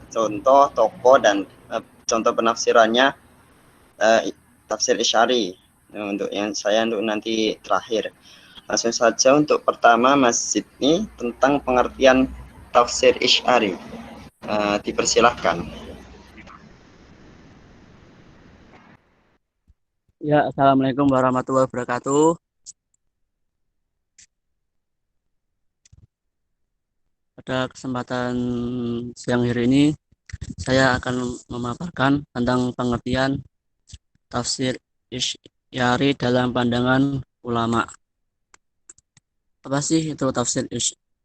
contoh tokoh dan contoh penafsirannya tafsir Isy'ari. Untuk yang saya untuk nanti terakhir. Langsung saja untuk pertama Mas Sidni tentang pengertian tafsir Isy'ari. Dipersilahkan. Ya, Assalamualaikum warahmatullahi wabarakatuh. Pada kesempatan siang hari ini, saya akan memaparkan tentang pengertian tafsir Isy'ari dalam pandangan ulama. Apa sih itu tafsir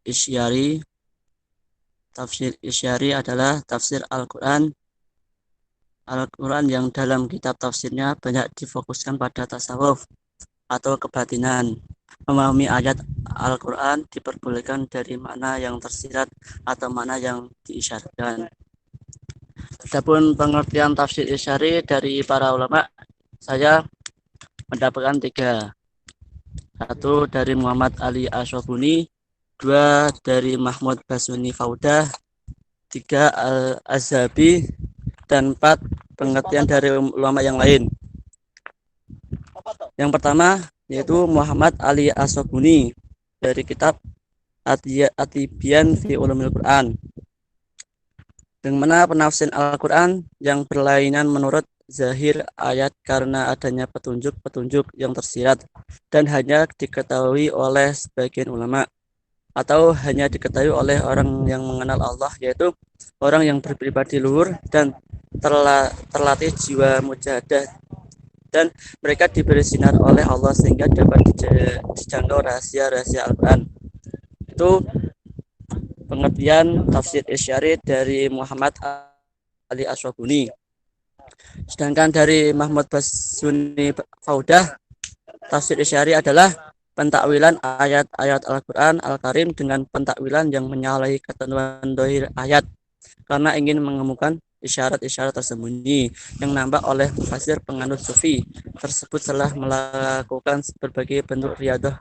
Isy'ari? Tafsir Isy'ari adalah tafsir Al-Quran yang dalam kitab tafsirnya banyak difokuskan pada tasawuf atau kebatinan. Memahami ayat Al-Quran diperbolehkan dari makna yang tersirat atau makna yang diisyaratkan. Adapun pengertian tafsir Isy'ari dari para ulama, saya mendapatkan 3. 1 dari Muhammad Ali Asy'abuni, 2 dari Mahmud Basuni Faudah, 3 Al-Azhabi, dan 4 pengertian dari ulama yang lain. Yang pertama yaitu Muhammad Ali Asy'abuni dari kitab At-Tibyan fi Ulumil Quran, dengan mana penafsiran Al-Quran yang berlainan menurut zahir ayat karena adanya petunjuk-petunjuk yang tersirat dan hanya diketahui oleh sebagian ulama atau hanya diketahui oleh orang yang mengenal Allah, yaitu orang yang berpribadi luhur dan terlatih jiwa mujahadah, dan mereka diberi sinar oleh Allah sehingga dapat dijangkau rahasia-rahasia Al-Quran. Itu pengertian tafsir Isy'ari dari Muhammad Ali Asy'abuni. Sedangkan dari Mahmud Basuni Faudah, tafsir Isy'ari adalah pentakwilan ayat-ayat Al-Quran Al-Karim dengan pentakwilan yang menyalahi ketentuan dohir ayat karena ingin menemukan isyarat-isyarat tersembunyi yang nampak oleh mufassir penganut sufi tersebut setelah melakukan berbagai bentuk riyadhah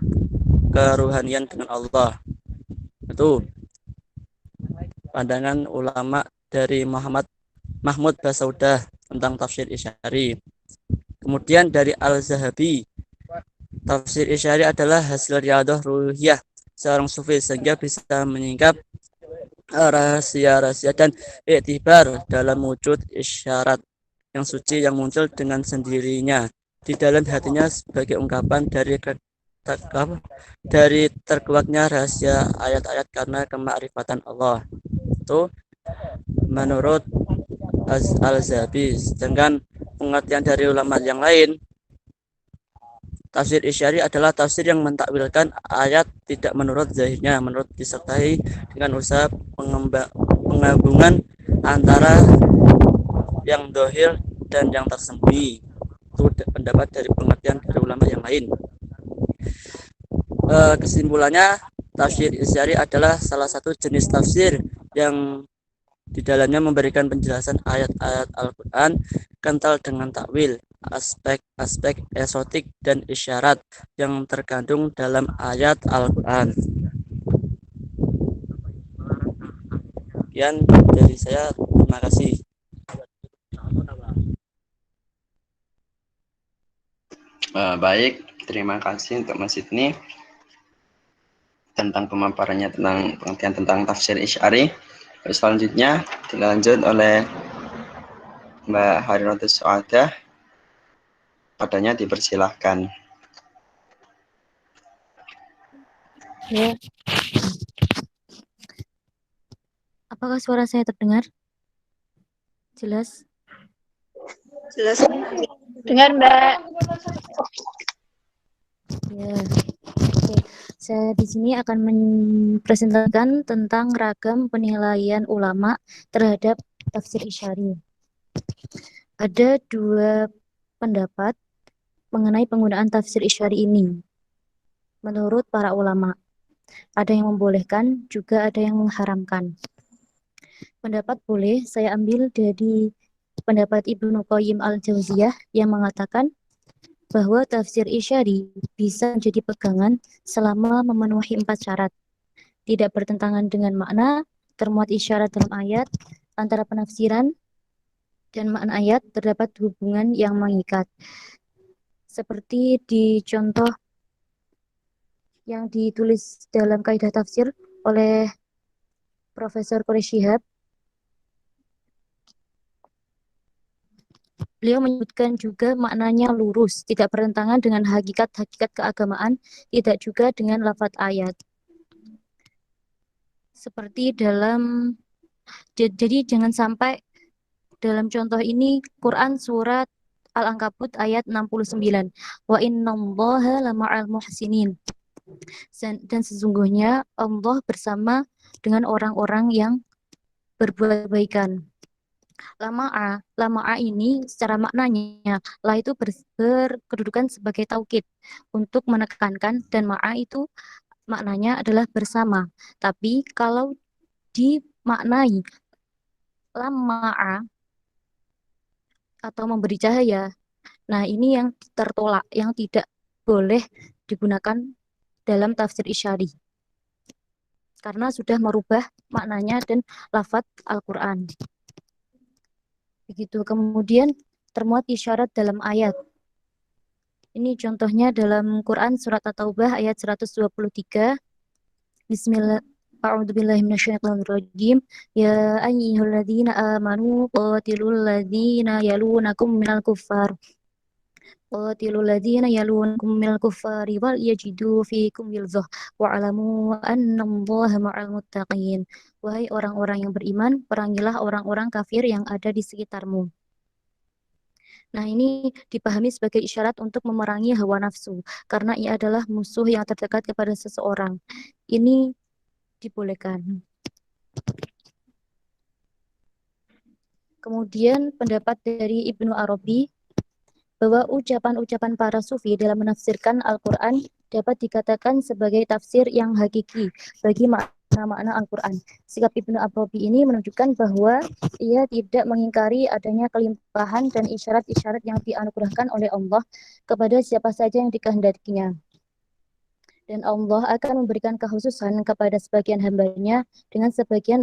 keruhanian dengan Allah. Itu pandangan ulama dari Mahmud Basaudah tentang tafsir Isy'ari. Kemudian dari Al-Zahabi, tafsir Isy'ari adalah hasil riyadhah ruhiyah seorang sufi sehingga bisa menyingkap rahasia-rahasia dan iktibar dalam wujud isyarat yang suci yang muncul dengan sendirinya di dalam hatinya sebagai ungkapan dari terkuatnya rahasia ayat-ayat karena kemakrifatan Allah. Itu menurut Al-Zahabi. Sedangkan pengertian dari ulama yang lain, tafsir Isy'ari adalah tafsir yang mentakwilkan ayat tidak menurut zahirnya, menurut disertai dengan usaha penggabungan antara yang dohir dan yang tersembunyi. Itu pendapat dari pengertian dari ulama yang lain. Kesimpulannya, tafsir Isy'ari adalah salah satu jenis tafsir yang di dalamnya memberikan penjelasan ayat-ayat Al-Quran kental dengan takwil, aspek-aspek esotik dan isyarat yang terkandung dalam ayat Al-Quran. Sekian dari saya, terima kasih. Baik, terima kasih untuk Mas Sidni tentang pemaparannya tentang pengertian tentang tafsir Isy'ari. Selanjutnya dilanjut oleh Mbak Harinotus Suadah. Padanya dipersilahkan. Ya. Apakah suara saya terdengar? Jelas? Jelas. Dengar, Mbak. Ya. Oke. Saya di sini akan mempresentasikan tentang ragam penilaian ulama terhadap tafsir Isy'ari. Ada 2 pendapat mengenai penggunaan tafsir Isy'ari ini. Menurut para ulama, ada yang membolehkan, juga ada yang mengharamkan. Pendapat boleh saya ambil dari pendapat Ibnu Qayyim al-Jauziyah yang mengatakan bahwa tafsir Isy'ari bisa menjadi pegangan selama memenuhi 4 syarat. Tidak bertentangan dengan makna, termuat isyarat dalam ayat, antara penafsiran dan makna ayat terdapat hubungan yang mengikat. Seperti di contoh yang ditulis dalam kaidah tafsir oleh Profesor Quraish Shihab. Beliau menyebutkan juga maknanya lurus, tidak bertentangan dengan hakikat-hakikat keagamaan, tidak juga dengan lafadz ayat. Seperti jadi jangan sampai dalam contoh ini Quran surat Al-Ankabut ayat 69. Wa innallaha lama'al muhsinin. Dan sesungguhnya Allah bersama dengan orang-orang yang berbuat kebaikan. Lama'a ini secara maknanya la itu berkedudukan sebagai taukid untuk menekankan, dan ma'a itu maknanya adalah bersama. Tapi kalau dimaknai lama'a atau memberi cahaya, nah ini yang tertolak, yang tidak boleh digunakan dalam tafsir isyari karena sudah merubah maknanya dan lafadz Al-Quran. Begitu. Kemudian termuat isyarat dalam ayat. Ini contohnya dalam Quran surat At-Taubah ayat 123. Bismillah. A'udzubillahi minasyaitonirrajim. Ya ayyuhalladzina amanu qatilul ladzina yalunakum minal kuffar. Qatilul ladzina yalunakum minal kuffari wal yajidu fiikum ghilzah wa'lamu annallaha ma'al muttaqin. Wahai orang-orang yang beriman, perangilah orang-orang kafir yang ada di sekitarmu. Nah, ini dipahami sebagai isyarat untuk memerangi hawa nafsu, karena ia adalah musuh yang terdekat kepada seseorang. Ini dibolehkan. Kemudian pendapat dari Ibnu Arabi bahwa ucapan-ucapan para sufi dalam menafsirkan Al-Quran dapat dikatakan sebagai tafsir yang hakiki bagi makna-makna Al-Quran. Sikap Ibnu Arabi ini menunjukkan bahwa ia tidak mengingkari adanya kelimpahan dan isyarat-isyarat yang dianugerahkan oleh Allah kepada siapa saja yang dikehendakinya. Dan Allah akan memberikan kekhususan kepada sebagian hambanya dengan sebagian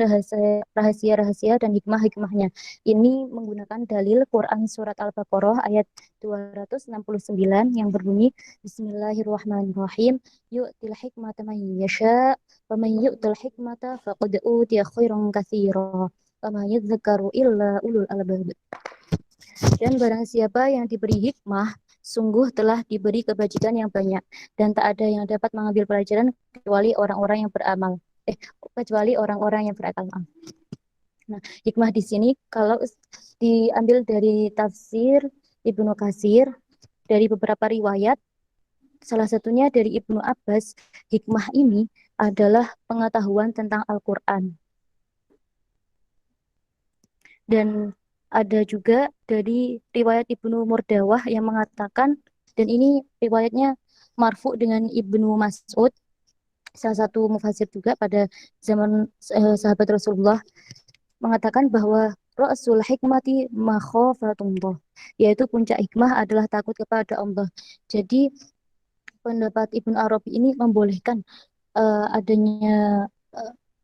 rahasia-rahasia dan hikmah-hikmahnya. Ini menggunakan dalil Quran Surat Al-Baqarah ayat 269 yang berbunyi, Bismillahirrahmanirrahim, yu'til hikmata man yasha, wa man yu'til hikmata faqad utiya khairan katsira, wa ma yadhakkaru illa ulul albab. Dan barang siapa yang diberi hikmah, sungguh telah diberi kebajikan yang banyak, dan tak ada yang dapat mengambil pelajaran kecuali orang-orang yang beramal. Kecuali orang-orang yang berakal. Nah, hikmah di sini kalau diambil dari tafsir Ibnu Katsir, dari beberapa riwayat, salah satunya dari Ibnu Abbas, hikmah ini adalah pengetahuan tentang Al-Quran. Dan ada juga dari riwayat Ibnu Murdawah yang mengatakan, dan ini riwayatnya marfu dengan Ibnu Mas'ud, salah satu mufassir juga pada zaman sahabat Rasulullah, mengatakan bahwa Rasul hikmati makhafatullah, yaitu puncak hikmah adalah takut kepada Allah. Jadi pendapat Ibnu Arabi ini membolehkan adanya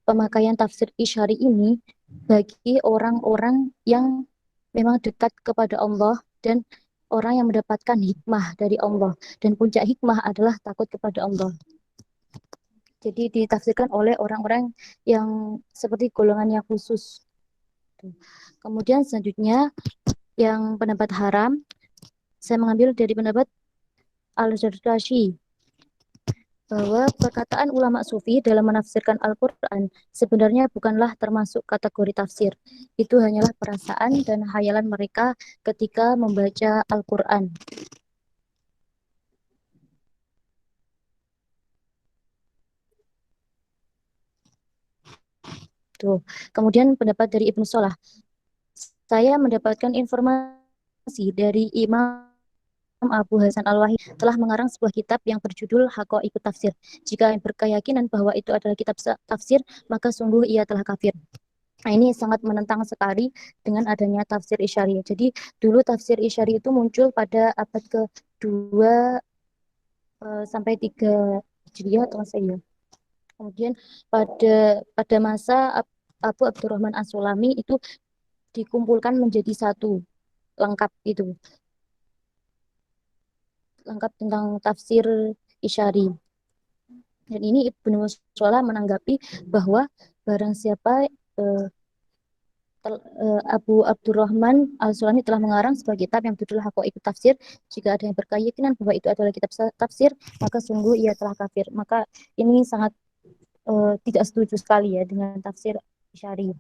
pemakaian tafsir isyari ini bagi orang-orang yang memang dekat kepada Allah dan orang yang mendapatkan hikmah dari Allah, dan puncak hikmah adalah takut kepada Allah. Jadi ditafsirkan oleh orang-orang yang seperti golongan yang khusus. Kemudian selanjutnya yang pendapat haram, saya mengambil dari pendapat Al-Zarkashi, bahwa perkataan ulama sufi dalam menafsirkan Al-Quran sebenarnya bukanlah termasuk kategori tafsir. Itu hanyalah perasaan dan khayalan mereka ketika membaca Al-Quran. Tuh. Kemudian pendapat dari Ibnu Salah. Saya mendapatkan informasi dari Imam Abu Hasan Al-Wahid telah mengarang sebuah kitab yang berjudul Haqaiqut Tafsir. Jika berkeyakinan bahwa itu adalah kitab tafsir, maka sungguh ia telah kafir. Nah, ini sangat menentang sekali dengan adanya tafsir Isyari. Jadi dulu tafsir Isyari itu muncul pada abad ke-2 sampai 3 Hijriah atau Masehi. Kemudian pada masa Abu Abdurrahman As-Sulami itu dikumpulkan menjadi satu, lengkap itu. Lengkap tentang tafsir Isyari. Dan ini Ibnu Sholah menanggapi bahwa barang siapa Abu Abdurrahman Al-Sulami telah mengarang sebuah kitab yang berjudul Haqaiqut Tafsir. Jika ada yang berkeyakinan bahwa itu adalah kitab tafsir, maka sungguh ia telah kafir. Maka ini sangat tidak setuju sekali ya dengan tafsir Isyari.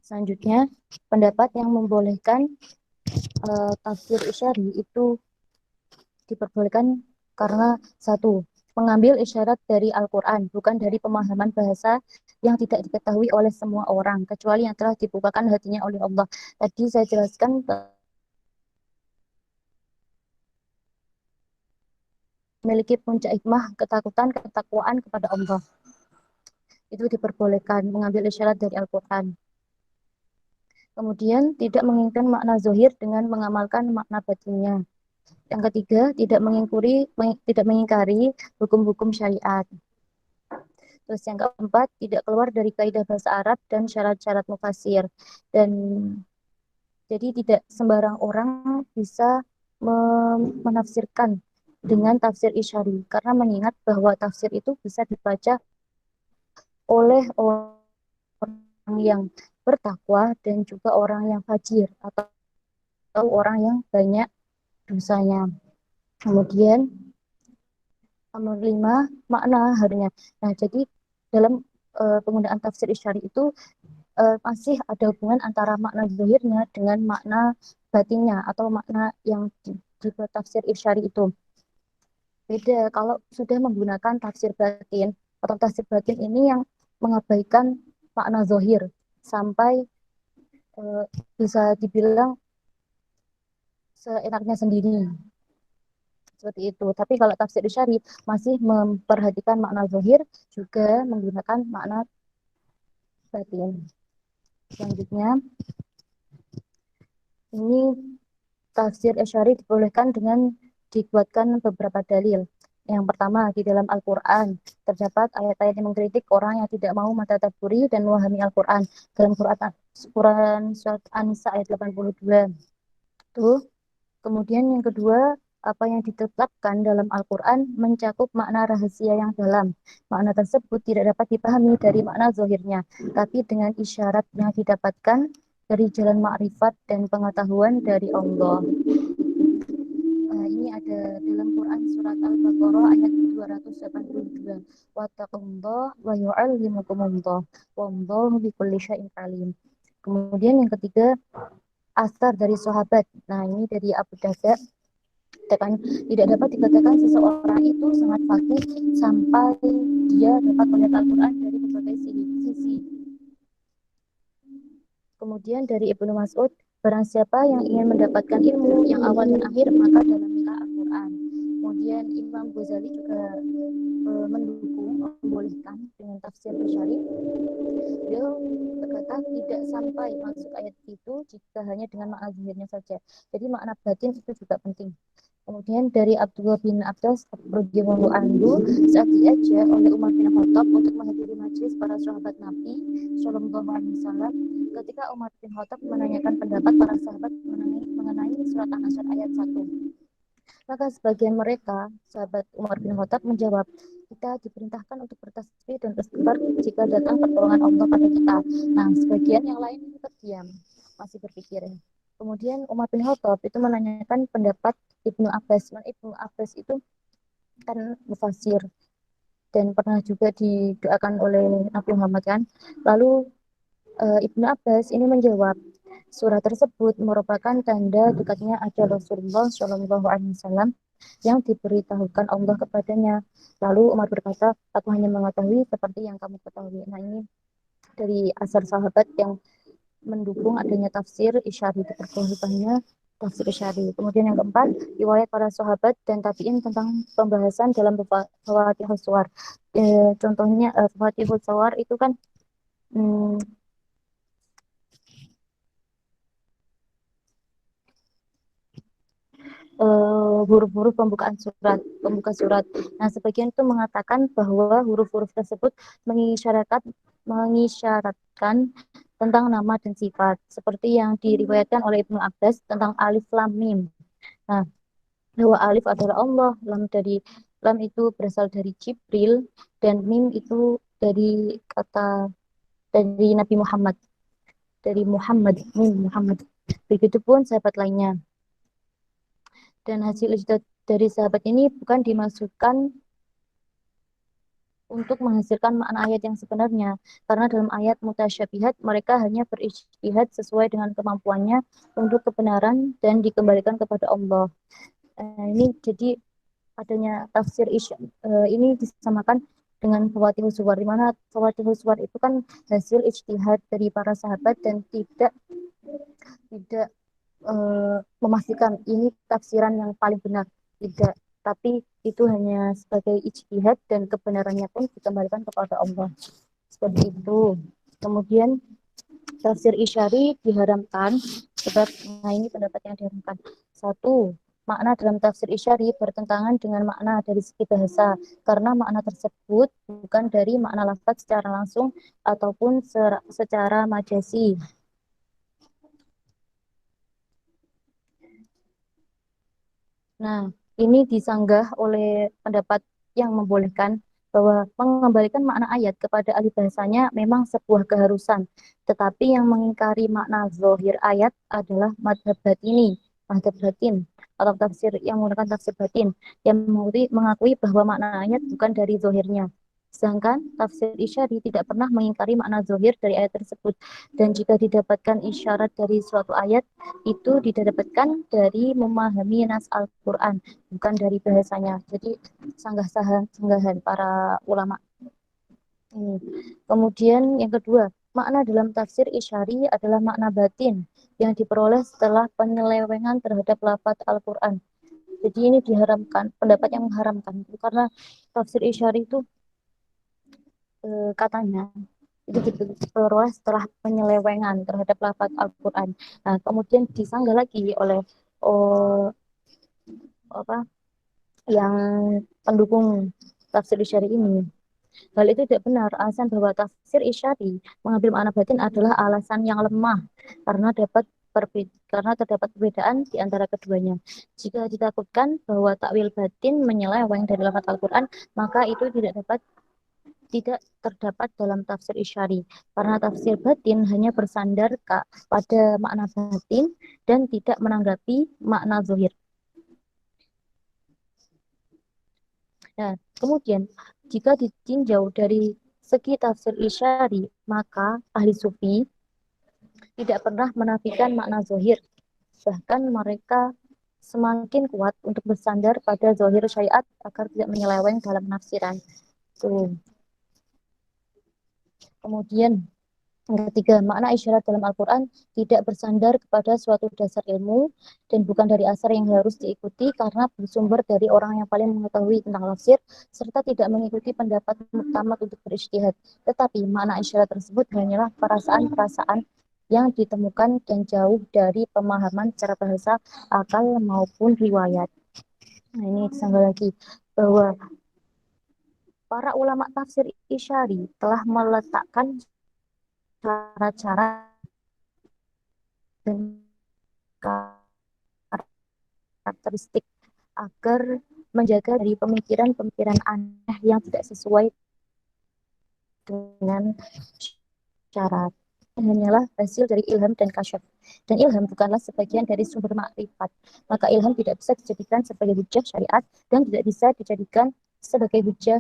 Selanjutnya, pendapat yang membolehkan tafsir Isyari itu diperbolehkan karena satu, mengambil isyarat dari Al-Quran, bukan dari pemahaman bahasa yang tidak diketahui oleh semua orang, kecuali yang telah dibukakan hatinya oleh Allah. Tadi saya jelaskan memiliki puncak hikmah, ketakutan, ketakwaan kepada Allah. Itu diperbolehkan mengambil isyarat dari Al-Quran. Kemudian tidak menginginkan makna zohir dengan mengamalkan makna batinnya. Yang ketiga, tidak mengingkari hukum-hukum syariat. Terus yang keempat, tidak keluar dari kaidah bahasa Arab dan syarat-syarat mufasir. Dan jadi tidak sembarang orang bisa menafsirkan dengan tafsir Isyari, karena mengingat bahwa tafsir itu bisa dibaca oleh orang yang bertakwa dan juga orang yang fajir atau orang yang banyak dosanya. Kemudian nomor 5, makna harinya. Nah, jadi dalam penggunaan tafsir Isyari itu masih ada hubungan antara makna zahirnya dengan makna batinnya atau makna yang di tafsir Isyari itu. Beda kalau sudah menggunakan tafsir batin, atau tafsir batin ini yang mengabaikan makna zahir sampai bisa dibilang seenaknya sendiri. Seperti itu. Tapi kalau tafsir Isyari masih memperhatikan makna zahir, juga menggunakan makna batin. Selanjutnya, ini tafsir Isyari dibolehkan dengan dibuatkan beberapa dalil. Yang pertama, di dalam Al-Quran terdapat ayat-ayat yang mengkritik orang yang tidak mau mentadabburi dan memahami Al-Quran. Dalam Quran surat An-Nisa ayat 82. Tuh. Kemudian yang kedua, apa yang ditetapkan dalam Al-Quran mencakup makna rahasia yang dalam. Makna tersebut tidak dapat dipahami dari makna zahirnya, tapi dengan isyarat yang didapatkan dari jalan makrifat dan pengetahuan dari Allah. Ini ada dalam Quran surat Al-Baqarah ayat 282. Wattaqullah wa yu'allimukumullah wallahu bikulli syai'in alim. Kemudian yang ketiga, asar dari sahabat. Nah, ini dari Abu Darda. Tidak dapat dikatakan seseorang itu sangat fakih sampai dia dapat melihat Al-Quran dari berbagai sisi. Kemudian dari Ibnu Mas'ud, barang siapa yang ingin mendapatkan ilmu yang awal dan akhir, maka dalamilah Al-Quran. Kemudian Imam Ghazali juga mendukung, membolehkan dengan tafsir Isyari. Beliau berkata tidak sampai maksud ayat itu jika hanya dengan makna zahirnya saja. Jadi makna batin itu juga penting. Kemudian dari Abdullah bin Abbas radhiyallahu anhu, saat diajak oleh Umar bin Khattab untuk menghadiri majelis para sahabat Nabi Shallallahu Alaihi Wasallam, ketika Umar bin Khattab menanyakan pendapat para sahabat mengenai surat An-Nasr ayat 1, maka sebagian mereka, sahabat Umar bin Khattab, menjawab, kita diperintahkan untuk bertasbih dan istighfar jika datang pertolongan Allah pada kita. Nah, sebagian yang lain itu terdiam, masih berpikir. Kemudian Umar bin Khattab itu menanyakan pendapat Ibnu Abbas. Ibnu Abbas itu kan mufasir dan pernah juga didoakan oleh Nabi Muhammad kan. Lalu Ibnu Abbas ini menjawab, surah tersebut merupakan tanda dekatnya ajal Rasulullah Shallallahu Alaihi Wasallam yang diberitahukan Allah kepadanya. Lalu Umar berkata, aku hanya mengetahui seperti yang kamu ketahui. Nah, ini dari asar sahabat yang mendukung adanya tafsir Isyari, diperbolehkannya tafsir Isyari. Kemudian yang keempat, riwayat para sahabat dan tabi'in tentang pembahasan dalam Fawaatihus Shawar. Contohnya Fawaatihus Shawar itu kan huruf-huruf pembuka surat. Nah, sebagian itu mengatakan bahwa huruf-huruf tersebut mengisyaratkan mengisyaratkan tentang nama dan sifat, seperti yang diriwayatkan oleh Ibnu Abbas tentang alif lam mim. Nah, bahwa alif adalah Allah, lam itu berasal dari Jibril, dan mim itu dari kata dari Nabi Muhammad, dari Muhammad, mim Muhammad. Begitupun sahabat lainnya. Dan hasil ijtihad dari sahabat ini bukan dimaksudkan untuk menghasilkan makna ayat yang sebenarnya, karena dalam ayat mutasyabihat mereka hanya berijtihad sesuai dengan kemampuannya untuk kebenaran dan dikembalikan kepada Allah. Ini jadi adanya tafsir ini disamakan dengan Fawatihus Suwar, di mana Fawatihus Suwar itu kan hasil ijtihad dari para sahabat dan tidak memastikan ini tafsiran yang paling benar, tidak, tapi itu hanya sebagai ijtihad dan kebenarannya pun dikembalikan kepada Allah, seperti itu. Kemudian tafsir isyari diharamkan sebab, nah ini pendapat yang diharamkan. Satu, makna dalam tafsir isyari bertentangan dengan makna dari segi bahasa, karena makna tersebut bukan dari makna lafaz secara langsung ataupun secara majasi. Nah, ini disanggah oleh pendapat yang membolehkan bahwa mengembalikan makna ayat kepada ahli bahasanya memang sebuah keharusan, tetapi yang mengingkari makna zahir ayat adalah madhab batini, madhab batin, atau tafsir yang menggunakan tafsir batin, yang mengakui bahwa makna ayat bukan dari zahirnya. Sedangkan tafsir isyari tidak pernah mengingkari makna zahir dari ayat tersebut, dan jika didapatkan isyarat dari suatu ayat, itu didapatkan dari memahami nas Al-Quran, bukan dari bahasanya. Jadi sanggahan para ulama ini. Kemudian yang kedua, makna dalam tafsir isyari adalah makna batin yang diperoleh setelah penyelewengan terhadap lafaz Al-Quran. Jadi ini diharamkan, pendapat yang mengharamkan, karena tafsir isyari itu katanya itu diperoleh setelah penyelewengan terhadap lafaz Al-Quran. Nah, kemudian disanggah lagi oleh yang pendukung tafsir isyari ini. Hal itu tidak benar. Alasan bahwa tafsir isyari mengambil makna batin adalah alasan yang lemah, karena terdapat perbedaan di antara keduanya. Jika ditakutkan bahwa takwil batin menyeleweng dari lafaz Al-Quran, maka itu tidak terdapat dalam tafsir isyari, karena tafsir batin hanya bersandar pada makna batin dan tidak menanggapi makna zahir. Nah, kemudian jika ditinjau dari segi tafsir isyari, maka ahli sufi tidak pernah menafikan makna zahir. Bahkan mereka semakin kuat untuk bersandar pada zahir syariat agar tidak menyeleweng dalam penafsiran. Kemudian yang ketiga, makna isyarat dalam Al-Quran tidak bersandar kepada suatu dasar ilmu dan bukan dari asar yang harus diikuti karena bersumber dari orang yang paling mengetahui tentang tafsir serta tidak mengikuti pendapat muktamad untuk berijtihad. Tetapi makna isyarat tersebut hanyalah perasaan-perasaan yang ditemukan dan jauh dari pemahaman secara bahasa, akal maupun riwayat. Nah, ini disangka lagi bahwa para ulama tafsir isyari telah meletakkan cara-cara dan karakteristik agar menjaga dari pemikiran-pemikiran aneh yang tidak sesuai dengan syarat. Hanyalah hasil dari ilham dan kasyaf. Dan ilham bukanlah sebagian dari sumber makrifat. Maka ilham tidak bisa dijadikan sebagai hujah syariat dan tidak bisa dijadikan sebagai hujah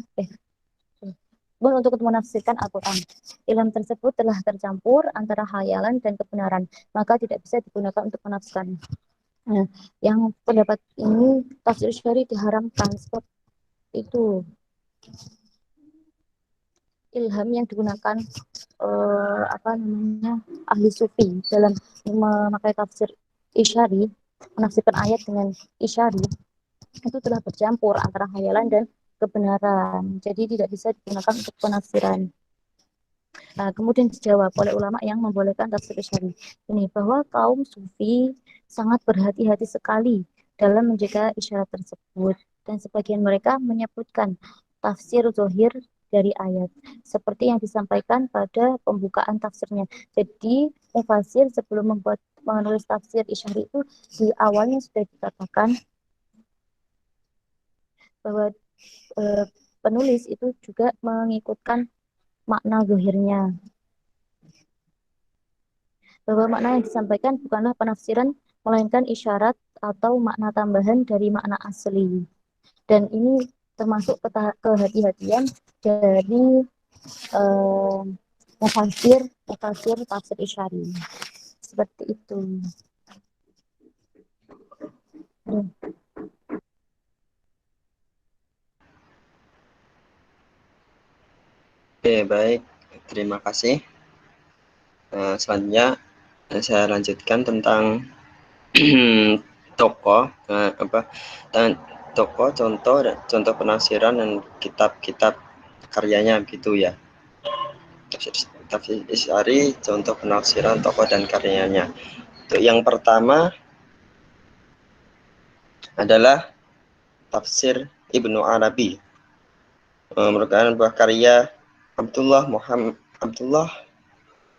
untuk menafsirkan Al-Quran. Ilham tersebut telah tercampur antara khayalan dan kebenaran, maka tidak bisa digunakan untuk menafsirkan. Nah, yang pendapat ini tafsir syari diharamkan sebab itu ilham yang digunakan ahli sufi dalam memakai tafsir isyari, menafsirkan ayat dengan isyari, itu telah bercampur antara khayalan dan kebenaran, jadi tidak bisa digunakan untuk penafsiran. Nah, kemudian dijawab oleh ulama yang membolehkan tafsir isyari ini bahwa kaum sufi sangat berhati-hati sekali dalam menjaga isyarat tersebut, dan sebagian mereka menyebutkan tafsir zahir dari ayat, seperti yang disampaikan pada pembukaan tafsirnya. Jadi, mufasir sebelum menulis tafsir Isyari itu di awalnya sudah dikatakan bahwa penulis itu juga mengikutkan makna zahirnya, bahwa makna yang disampaikan bukanlah penafsiran melainkan isyarat atau makna tambahan dari makna asli. Dan ini termasuk kehati-hatian dari mufasir tafsir Isyari. Seperti itu. Oke, baik. Terima kasih. Selanjutnya saya lanjutkan tentang tokoh tokoh, contoh penafsiran dan kitab-kitab karyanya gitu ya. Tafsir Isyari, contoh penafsiran tokoh dan karyanya. Untuk yang pertama adalah tafsir Ibnu Arabi, merupakan buah karya Abdullah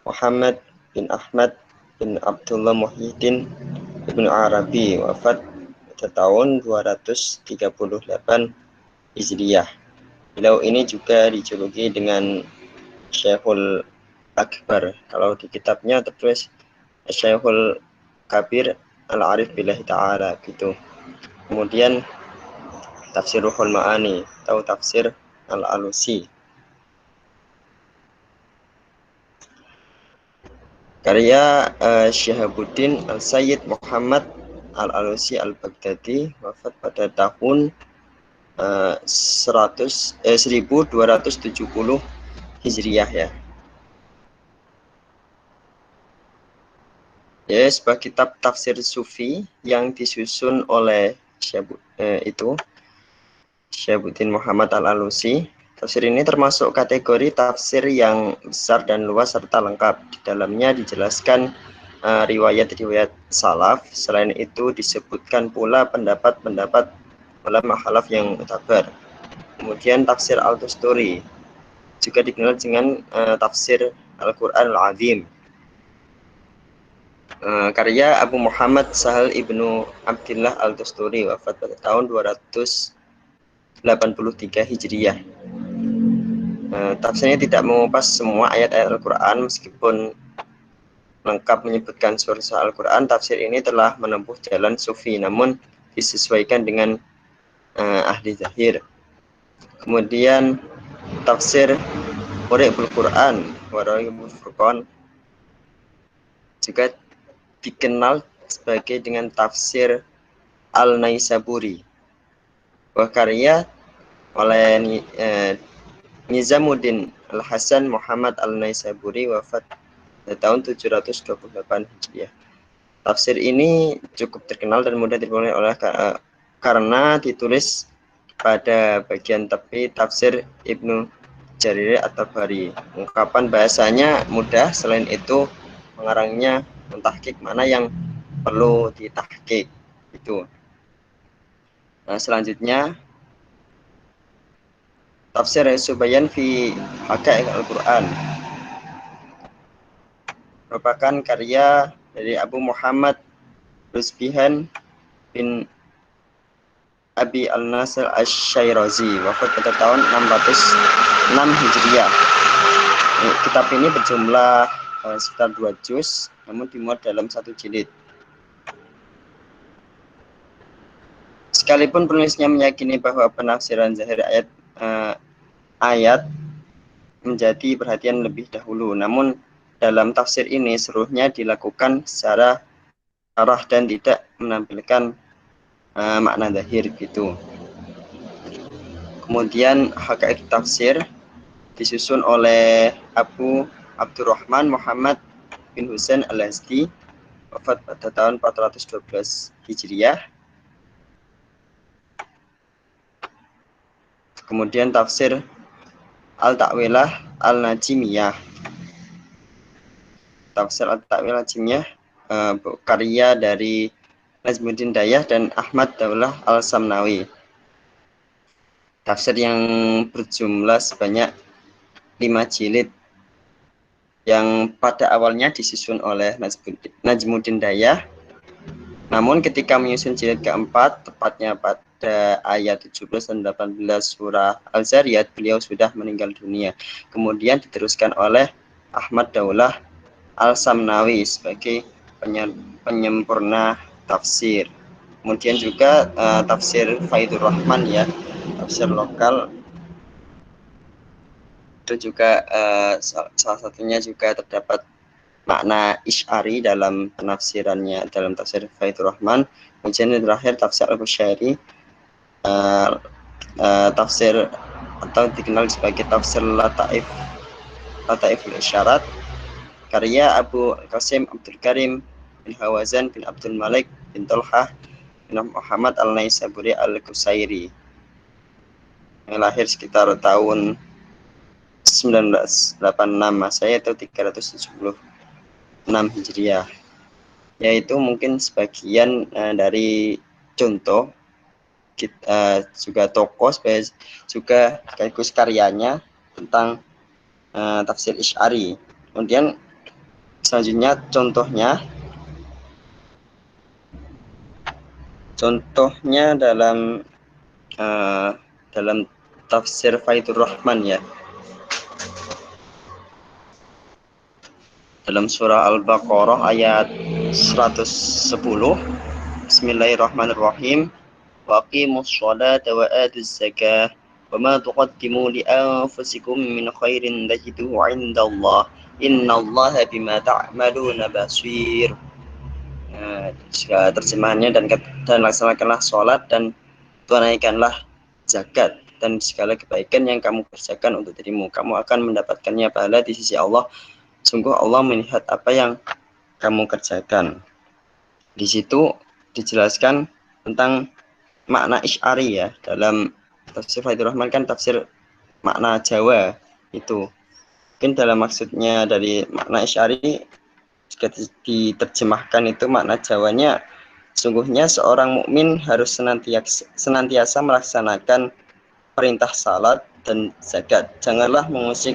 Muhammad bin Ahmad bin Abdullah Muhyiddin Ibnu Arabi, wafat pada tahun 238 Hijriah. Beliau ini juga dijuluki dengan Syekhul Akbar. Kalau di kitabnya tertulis Syekhul Kabir Al-Arif Billahi Ta'ala gitu. Kemudian tafsir Ruhul Ma'ani atau tafsir Al-Alusi. Karya Syihabuddin Al-Sayyid Muhammad Al-Alusi Al-Baghdadi, wafat pada tahun 1270 Hijriah ya. Ya, sebuah kitab tafsir sufi yang disusun oleh Syihabuddin Muhammad Al-Alusi. Tafsir ini termasuk kategori tafsir yang besar dan luas serta lengkap. Di dalamnya dijelaskan riwayat-riwayat salaf. Selain itu disebutkan pula pendapat-pendapat ulama khalaf yang mutabar. Kemudian tafsir Al-Tusturi juga dikenal dengan tafsir Al-Quran Al-Azim. Karya Abu Muhammad Sahal ibnu Abdillah Al-Tusturi, wafat pada tahun 283 Hijriah. Tafsirnya tidak mengupas semua ayat-ayat Al-Quran, meskipun lengkap menyebutkan surah Al-Quran. Tafsir ini telah menempuh jalan sufi, namun disesuaikan dengan ahli zahir. Kemudian tafsir Qur'anul Quran Waraibul Furqan juga dikenal sebagai dengan tafsir Al-Naisaburi, buah karya oleh Nizamuddin Al-Hasan Muhammad Al-Naisaburi, wafat pada tahun 728 Hijriah. Tafsir ini cukup terkenal dan mudah dipahami karena ditulis pada bagian tepi tafsir Ibnu Jarir At-Tabari. Ungkapan bahasanya mudah, selain itu pengarangnya mentahqiq mana yang perlu ditahqiq itu. Selanjutnya tafsir Subayan fi Haqaiq Al-Quran, merupakan karya dari Abu Muhammad Rusbihan bin Abi Al-Nasr Asy-Syairazi, wafat pada tahun 606 Hijriah. Kitab ini berjumlah sekitar 2 juz, namun dimuat dalam 1 jilid. Sekalipun penulisnya meyakini bahwa penafsiran zahir ayat menjadi perhatian lebih dahulu, namun dalam tafsir ini seluruhnya dilakukan secara arah dan tidak menampilkan makna zahir gitu. Kemudian Haqaiq Tafsir disusun oleh Abu Abdurrahman Muhammad bin Husain Al-Azdi, wafat pada tahun 412 Hijriah. Kemudian tafsir Al-Ta'wilah Al-Najimiyah. Tafsir Al-Ta'wilah Al-Najimiyah karya dari Najmuddin Dayah dan Ahmad Daulah Al-Samnawi. Tafsir yang berjumlah sebanyak 5 jilid yang pada awalnya disusun oleh Najmuddin Dayah. Namun ketika menyusun jilid keempat, tepatnya pada ayat 17 dan 18 surah Al-Zariyat, beliau sudah meninggal dunia. Kemudian diteruskan oleh Ahmad Daulah Al-Samnawi sebagai penyempurna tafsir. Kemudian juga tafsir Faidur Rahman ya, tafsir lokal itu juga salah satunya juga terdapat makna Isy'ari dalam penafsirannya dalam tafsir Faidur Rahman. Kemudian yang terakhir tafsir Al-Bushairi, tafsir atau dikenal sebagai tafsir Lataiful Isyarat karya Abu Qasim Abdul Karim bin Hawazan bin Abdul Malik bin Tolhah bin Muhammad Al-Naisaburi Al-Qusairi yang lahir sekitar tahun 1986 Masehi atau 376 Hijriah. Yaitu mungkin sebagian dari contoh juga tokoh juga sekaligus karyanya tentang tafsir Isy'ari. Kemudian selanjutnya contohnya dalam tafsir Faidur Rahman ya. Dalam surah Al-Baqarah ayat 110, Bismillahirrahmanirrahim. Waqimus sholata wa atuz zakah wa ma tuqaddimu li anfusikum min khairin tajiduhu 'indallah innallaha bima ta'maluna basir. Terjemahannya dan laksanakanlah sholat dan tunaikanlah zakat dan segala kebaikan yang kamu kerjakan untuk dirimu, kamu akan mendapatkannya pahala di sisi Allah. Sungguh Allah melihat apa yang kamu kerjakan. Di situ dijelaskan tentang makna Isy'ari ya. Dalam tafsir Faidur Rahman kan tafsir makna Jawa itu. Mungkin dalam maksudnya dari makna Isy'ari jika diterjemahkan itu makna Jawanya, sungguhnya seorang mukmin harus senantiasa melaksanakan perintah salat dan zakat. Janganlah mengusik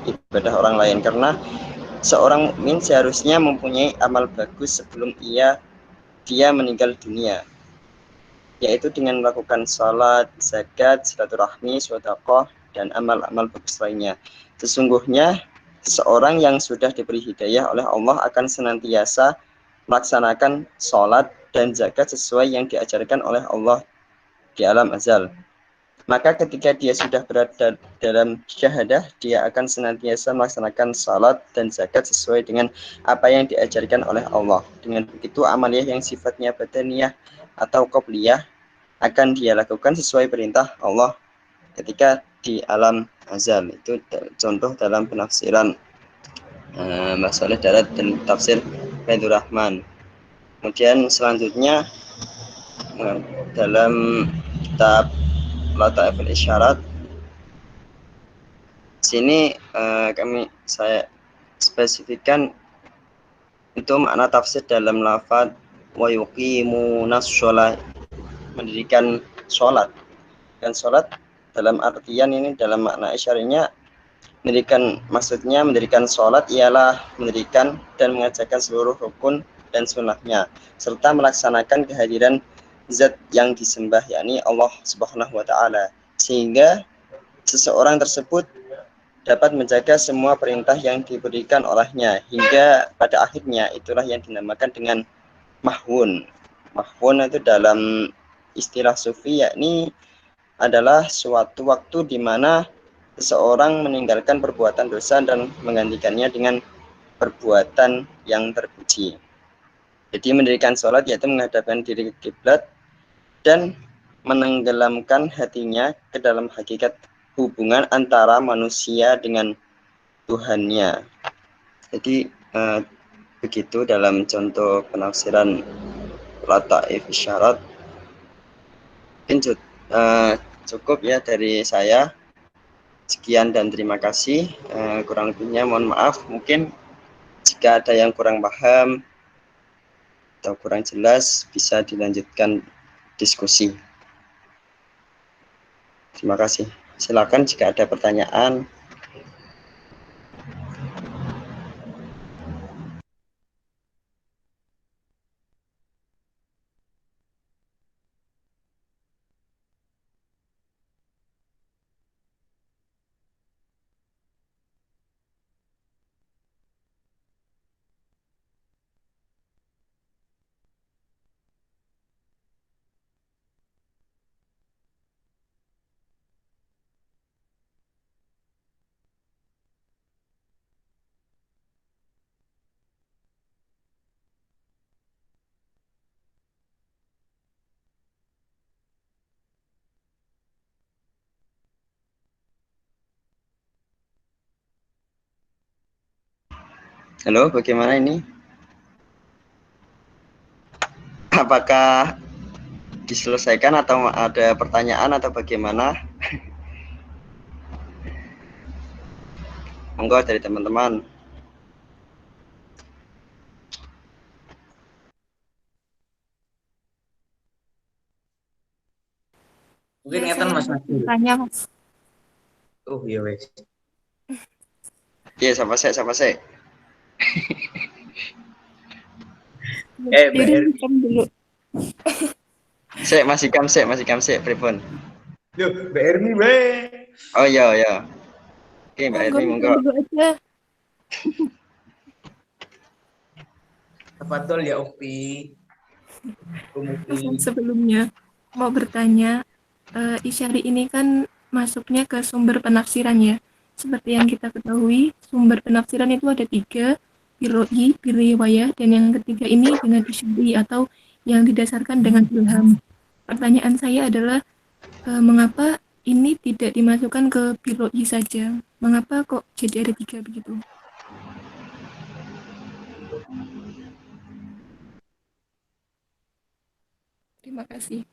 ibadah orang lain, karena seorang mukmin seharusnya mempunyai amal bagus sebelum dia meninggal dunia, yaitu dengan melakukan salat, zakat, silaturahmi, sedekah, dan amal-amal bagus lainnya. Sesungguhnya seorang yang sudah diberi hidayah oleh Allah akan senantiasa melaksanakan salat dan zakat sesuai yang diajarkan oleh Allah di alam azal. Maka ketika dia sudah berada dalam syahadah, dia akan senantiasa melaksanakan salat dan zakat sesuai dengan apa yang diajarkan oleh Allah. Dengan begitu amaliyah yang sifatnya badaniyah atau qobliyah akan dia lakukan sesuai perintah Allah ketika di alam azal. Itu contoh dalam penafsiran Mas Saleh Darat dan tafsir Faidur Rahman. Kemudian selanjutnya dalam kitab Lataiful Isyarat sini saya spesifikkan itu makna tafsir dalam lafaz wa yuqimunas sholat, mendirikan sholat. Dan sholat dalam artian ini dalam makna isyarinya maksudnya mendirikan sholat ialah mendirikan dan mengerjakan seluruh rukun dan sunnahnya serta melaksanakan kehadiran zat yang disembah, yakni Allah Subhanahu wa Ta'ala, sehingga seseorang tersebut dapat menjaga semua perintah yang diberikan olehnya hingga pada akhirnya. Itulah yang dinamakan dengan mahwun. Mahwun itu dalam istilah sufi yakni adalah suatu waktu di mana seseorang meninggalkan perbuatan dosa dan menggantikannya dengan perbuatan yang terpuji. Jadi mendirikan sholat yaitu menghadapkan diri ke kiblat dan menenggelamkan hatinya ke dalam hakikat hubungan antara manusia dengan Tuhannya. Jadi begitu dalam contoh penafsiran Lataif Isyarat. Mungkin cukup ya dari saya. Sekian dan terima kasih. Kurang lebihnya mohon maaf. Mungkin jika ada yang kurang paham atau kurang jelas bisa dilanjutkan diskusi. Terima kasih. Silakan jika ada pertanyaan. Halo, bagaimana ini? Apakah diselesaikan atau ada pertanyaan atau bagaimana? Monggo dari teman-teman. Mungkin Ya, ngeten saya Mas mau Nabil. bertanya, Mas. Oh iya wes. Iya, sama saya. Mbak Biarin Erni. Ikam dulu. Masih kam, pripun? Loh, Mbak Erni we. Oh iya. Oke, Mbak Monggo Erni, Ikam monggo. dulu aja. Tafadhol ya Ukti. Mas, Umuti. sebelumnya mau bertanya, Isyari ini kan masuknya ke sumber penafsiran ya. Seperti yang kita ketahui, sumber penafsiran itu ada 3, biroi, biriwayah, dan yang ketiga ini dengan isyari atau yang didasarkan dengan ilham. Pertanyaan saya adalah, mengapa ini tidak dimasukkan ke biroi saja? Mengapa kok jadi ada 3 begitu? Terima kasih.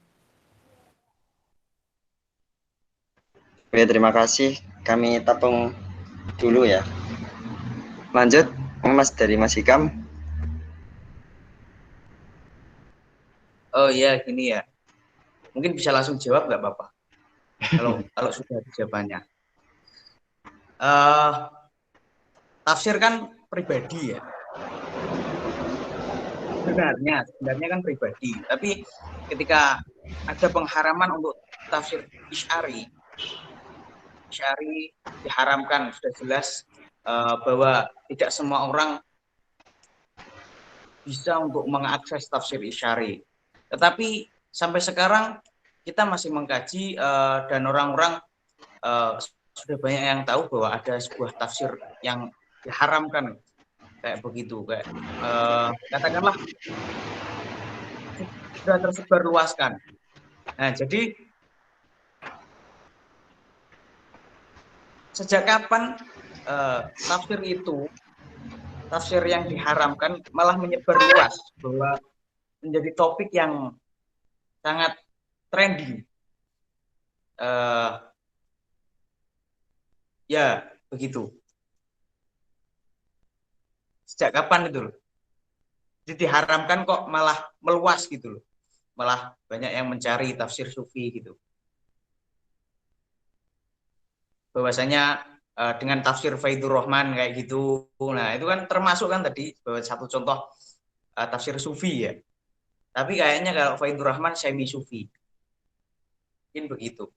Oke, terima kasih. Kami tapung dulu ya. Lanjut, Mas dari Mas Hikam. Oh iya gini ya. Mungkin bisa langsung jawab nggak Bapak? Kalau sudah ada jawabannya. Tafsir kan pribadi ya. Sebenarnya kan pribadi. Tapi ketika ada pengharaman untuk tafsir Isyari diharamkan, sudah jelas bahwa tidak semua orang bisa untuk mengakses tafsir Isyari. Tetapi sampai sekarang kita masih mengkaji dan orang-orang sudah banyak yang tahu bahwa ada sebuah tafsir yang diharamkan kayak begitu, kayak katakanlah sudah tersebar luaskan. Nah, jadi sejak kapan tafsir yang diharamkan malah menyebar luas, bahwa menjadi topik yang sangat trending. Ya, begitu. Sejak kapan itu loh? Jadi diharamkan kok malah meluas gitu loh. Malah banyak yang mencari tafsir sufi gitu. Bahwasanya dengan tafsir Faidur Rahman kayak gitu. Nah, itu kan termasuk kan tadi bahwa satu contoh tafsir sufi ya. Tapi kayaknya kalau Faidur Rahman semi sufi. Mungkin begitu.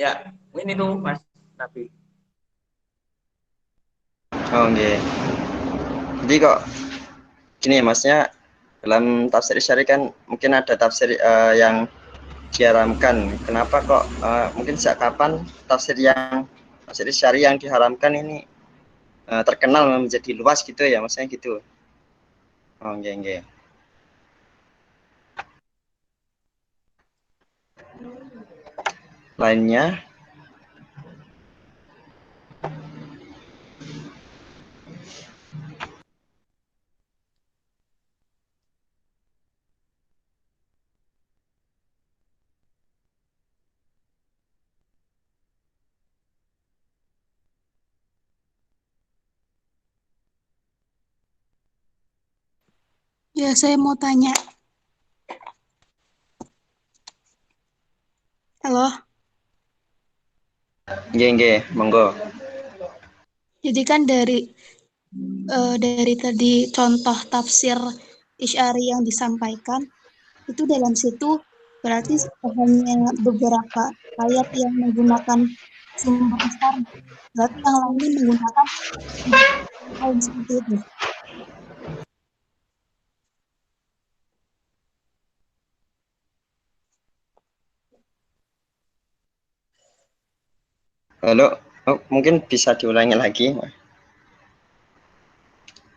Ya, mungkin itu Mas Nabi. Oh, oke. Jadi kok gini ya, Masnya, dalam tafsir Isyari kan mungkin ada tafsir yang diharamkan. Kenapa kok mungkin sejak kapan tafsir Isyari yang diharamkan ini terkenal menjadi luas gitu ya, maksudnya gitu. Oh, oke. Lainnya, Ya, saya mau tanya. Halo, oke, monggo. jadi kan dari tadi contoh tafsir Isyari yang disampaikan, itu dalam situ berarti hanya beberapa ayat yang menggunakan sumber Isyari. Berarti yang lainnya menggunakan lain seperti itu. Halo, oh, mungkin bisa diulangi lagi,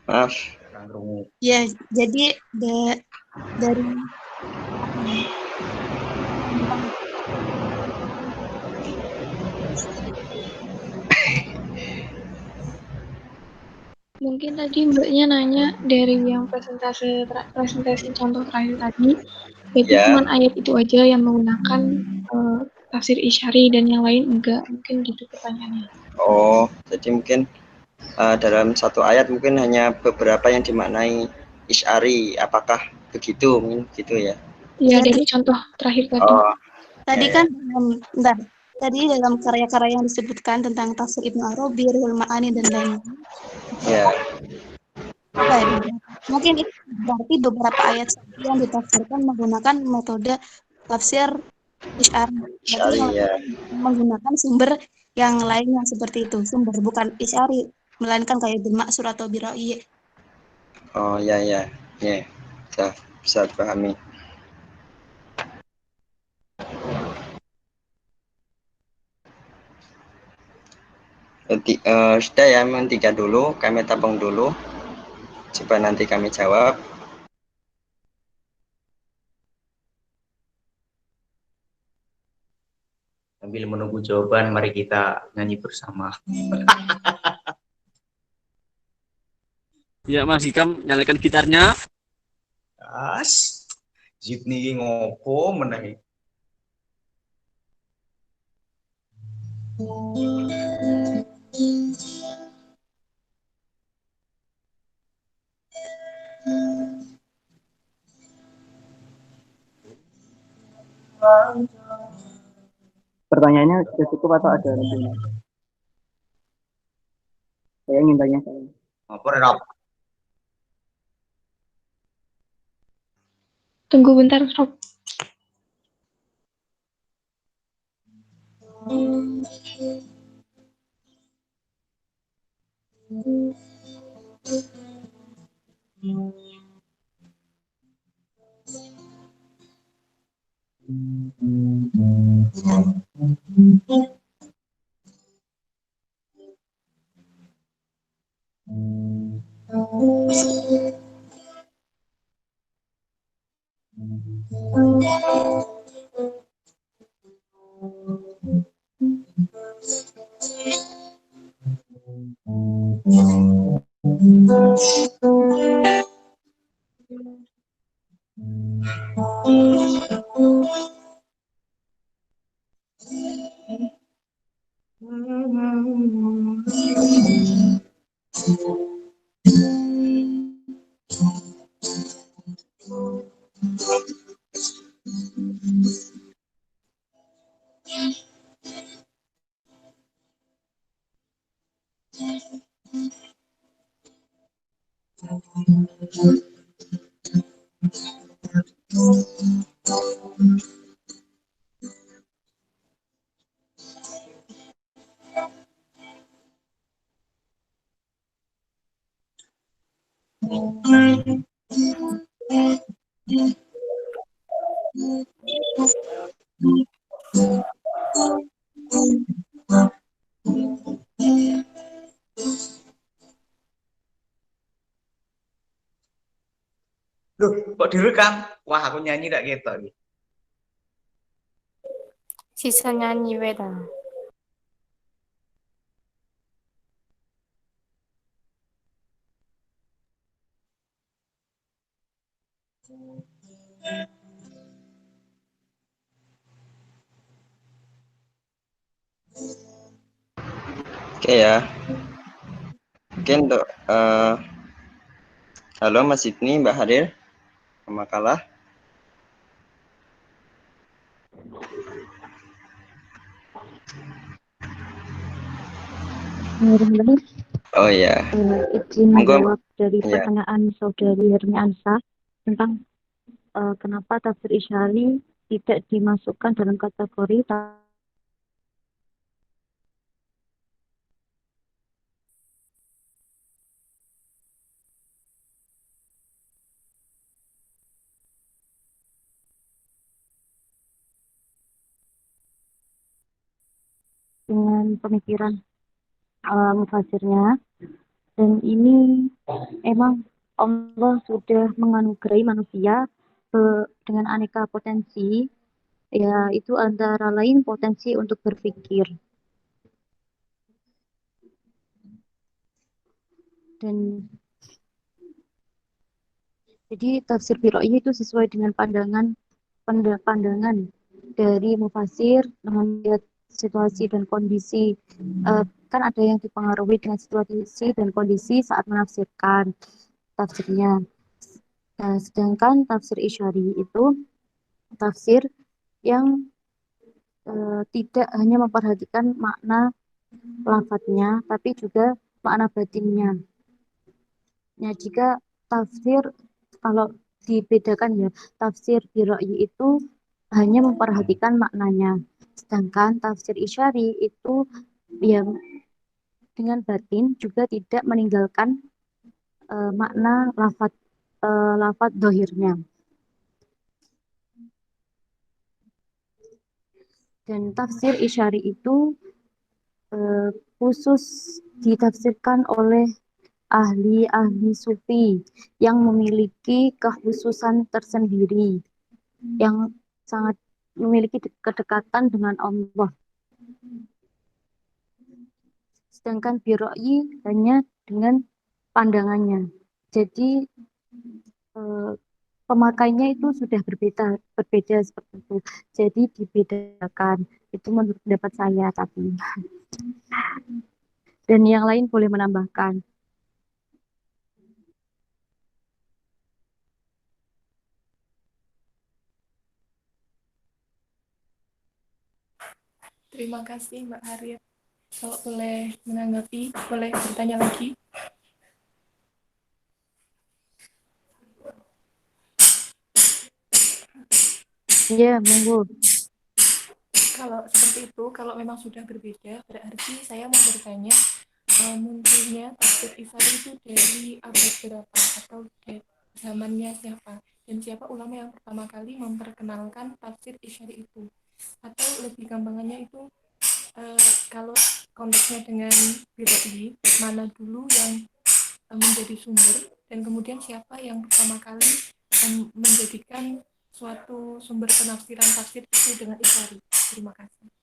maaf. Ya, jadi dari Mungkin tadi Mbaknya nanya dari yang presentasi contoh terakhir tadi, itu Ya. cuma ayat itu aja yang menggunakan tafsir Isyari dan yang lain enggak. Mungkin gitu pertanyaannya. Oh, jadi mungkin dalam satu ayat mungkin hanya beberapa yang dimaknai Isy'ari. Apakah begitu? Mungkin gitu ya. Iya, Ya, dari contoh terakhir tadi. Oh, tadi ya, kan ya. bentar. Tadi dalam karya-karya yang disebutkan tentang tafsir Ibnu Arabi, Ruhul Ma'ani dan lain-lain. Ya. Apa ya? Mungkin itu berarti beberapa ayat saja yang ditafsirkan menggunakan metode tafsir Isy'ari. Berarti Isy'ari yang ya. menggunakan sumber yang lainnya seperti itu. Sumber bukan Isy'ari, melainkan kayak Ibnu Maksur atau Bira'i. Oh, ya, ya. Ya. Bisa pahami. Sudah ya, memang 3 dulu, kami tabung dulu. Coba nanti kami jawab. Sambil menunggu jawaban, mari kita nyanyi bersama. Ya, Mas Hikam nyalakan gitarnya. As, Zidni ngopo meneh. Pertanyaannya sudah cukup atau ada lagi? Saya ingin tanya saya. Apa Rob? Tunggu bentar, Rob. Loh, kok direkam? Wah, aku nyanyi gak gitu. Sisa nyanyi beda. Oke ya. Mungkin untuk halo Mas Sidney, Mbak Harir, makalah. Oh ya. Izin Monggo. menjawab dari Ya. pertanyaan saudari Hermi Ansa tentang kenapa tafsir Isyari tidak dimasukkan dalam kategori dengan pemikiran mufasirnya, dan ini emang Allah sudah menganugerahi manusia dengan aneka potensi, ya itu antara lain potensi untuk berpikir. Dan jadi tafsir Biroi itu sesuai dengan pandangan dari mufasir dengan melihat situasi dan kondisi. Kan ada yang dipengaruhi dengan situasi dan kondisi saat menafsirkan tafsirnya. Sedangkan tafsir Isyari itu tafsir yang tidak hanya memperhatikan makna lafadznya, tapi juga makna batinnya. Ya, jika tafsir, kalau dibedakan ya, tafsir Biroi itu hanya memperhatikan maknanya. Sedangkan tafsir Isyari itu yang dengan batin juga tidak meninggalkan makna lafadz dohirnya. Dan tafsir Isyari itu khusus ditafsirkan oleh ahli-ahli sufi yang memiliki kekhususan tersendiri, yang sangat memiliki kedekatan dengan Allah. Sedangkan Biroi hanya dengan pandangannya. Jadi pemakainya itu sudah berbeda seperti itu. Jadi dibedakan. Itu menurut pendapat saya tapi. Dan yang lain boleh menambahkan. Terima kasih Mbak Harriet. Kalau boleh menanggapi, boleh bertanya lagi. Iya, monggo. Kalau seperti itu, kalau memang sudah berbeda, berarti saya mau bertanya, munculnya tafsir Isyari itu dari abad berapa atau dari zamannya siapa? Dan siapa ulama yang pertama kali memperkenalkan tafsir Isyari itu? Atau lebih gampangannya itu, kalau konteksnya dengan Biroi, mana dulu yang menjadi sumber, dan kemudian siapa yang pertama kali menjadikan suatu sumber penafsiran tafsir itu dengan Isyari. Terima kasih.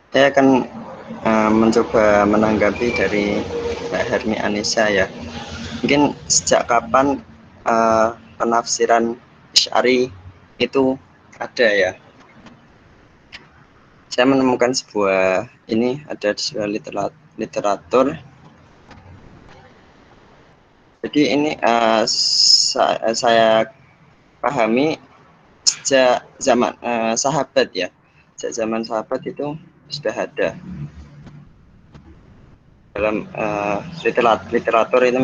Saya akan mencoba menanggapi dari Mbak Hermi Anissa ya. Mungkin sejak kapan penafsiran Isyari itu ada ya? Saya menemukan sebuah ada di sebuah literatur. Jadi ini saya pahami sejak zaman sahabat ya. Sejak zaman sahabat itu sudah ada. Dalam literatur itu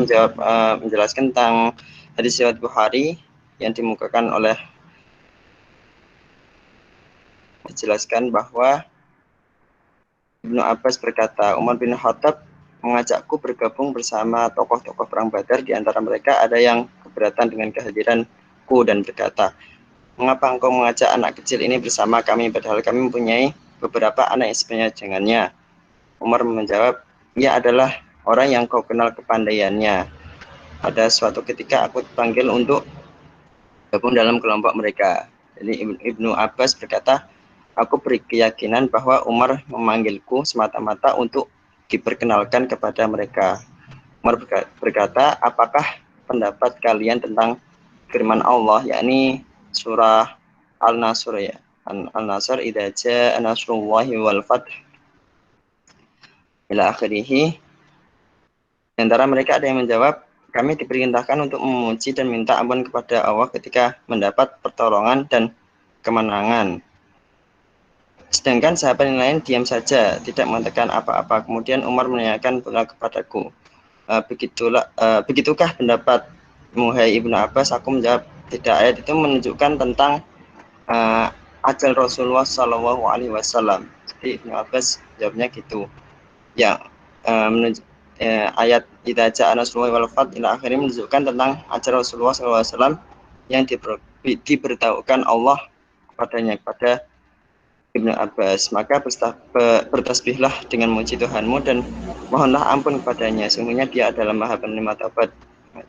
menjelaskan tentang hadis riwayat Bukhari yang dimukakan oleh, dijelaskan bahwa Ibnu Abbas berkata, Umar bin Khattab mengajakku bergabung bersama tokoh-tokoh perang Badar. Di antara mereka ada yang keberatan dengan kehadiranku dan berkata, mengapa engkau mengajak anak kecil ini bersama kami padahal kami mempunyai beberapa anak yang sebenarnya dengannya? Umar menjawab, ia adalah orang yang kau kenal kepandaiannya. Pada suatu ketika aku dipanggil untuk gabung dalam kelompok mereka. Jadi Ibnu Abbas berkata, aku berkeyakinan bahwa Umar memanggilku semata-mata untuk diperkenalkan kepada mereka. Umar berkata, apakah pendapat kalian tentang firman Allah, yakni surah Al-Nasr ya. Al-Nasr idza jaa nasrullahi wal fath ila akhirih. Di antara mereka ada yang menjawab, kami diperintahkan untuk memuji dan minta ampun kepada Allah ketika mendapat pertolongan dan kemenangan. Sedangkan sahabat yang lain diam saja, tidak mengatakan apa-apa. Kemudian Umar menanyakan pula kepadaku, begitukah pendapat Muhai Ibnu Abbas? Aku menjawab, tidak. Ayat itu menunjukkan tentang ajal Rasulullah Shallallahu Alaihi Wasallam. Jadi Ibnu Abbas jawabnya gitu. Ya, ayat idza ja'a nasrullahi wal fath ila akhirnya menunjukkan tentang ajal Rasulullah Shallallahu Alaihi Wasallam yang diberitahukan Allah kepadanya, kepada Ibnu Abbas. Maka bertasbihlah dengan muji Tuhanmu dan mohonlah ampun kepadanya, sungguhnya dia adalah maha penerima taubat.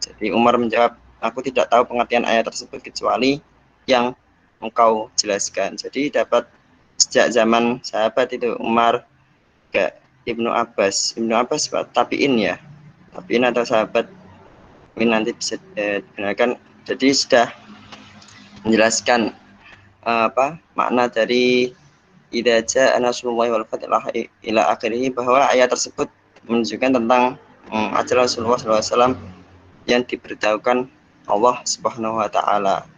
Jadi Umar menjawab, aku tidak tahu pengertian ayat tersebut kecuali yang engkau jelaskan. Jadi dapat sejak zaman sahabat itu Umar ke Ibnu Abbas tabiin ya, tabiin atau sahabat, ini nanti bisa digunakan. Jadi sudah menjelaskan makna dari idza ja'a nasrullahi wal fath ila akhirih, bahwa ayat tersebut menunjukkan tentang ajal Rasulullah SAW yang diberitahukan Allah Subhanahu wa taala.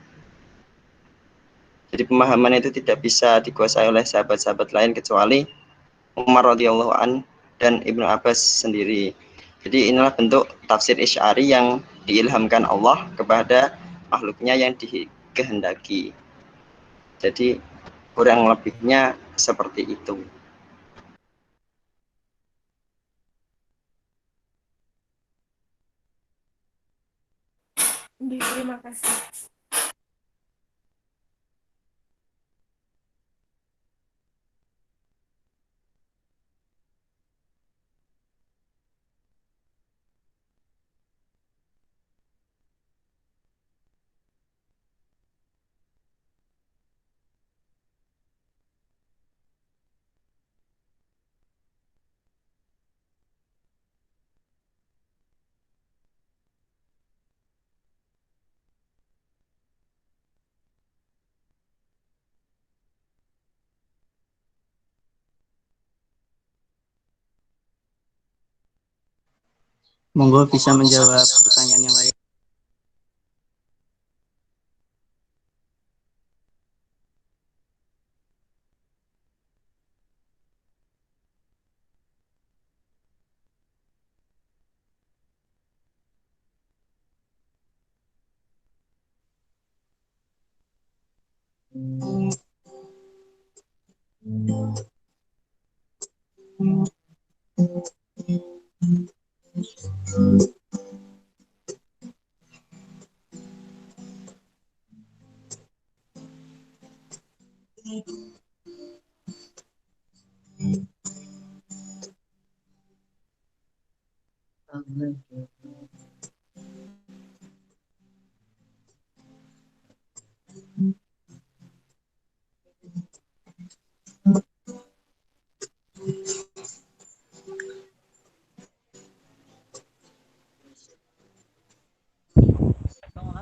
Jadi pemahaman itu tidak bisa dikuasai oleh sahabat-sahabat lain kecuali Umar radhiyallahu an dan Ibnu Abbas sendiri. Jadi inilah bentuk tafsir Isy'ari yang diilhamkan Allah kepada makhluknya yang dikehendaki. Jadi kurang lebihnya seperti itu. Terima kasih. Monggo bisa menjawab pertanyaan yang lain.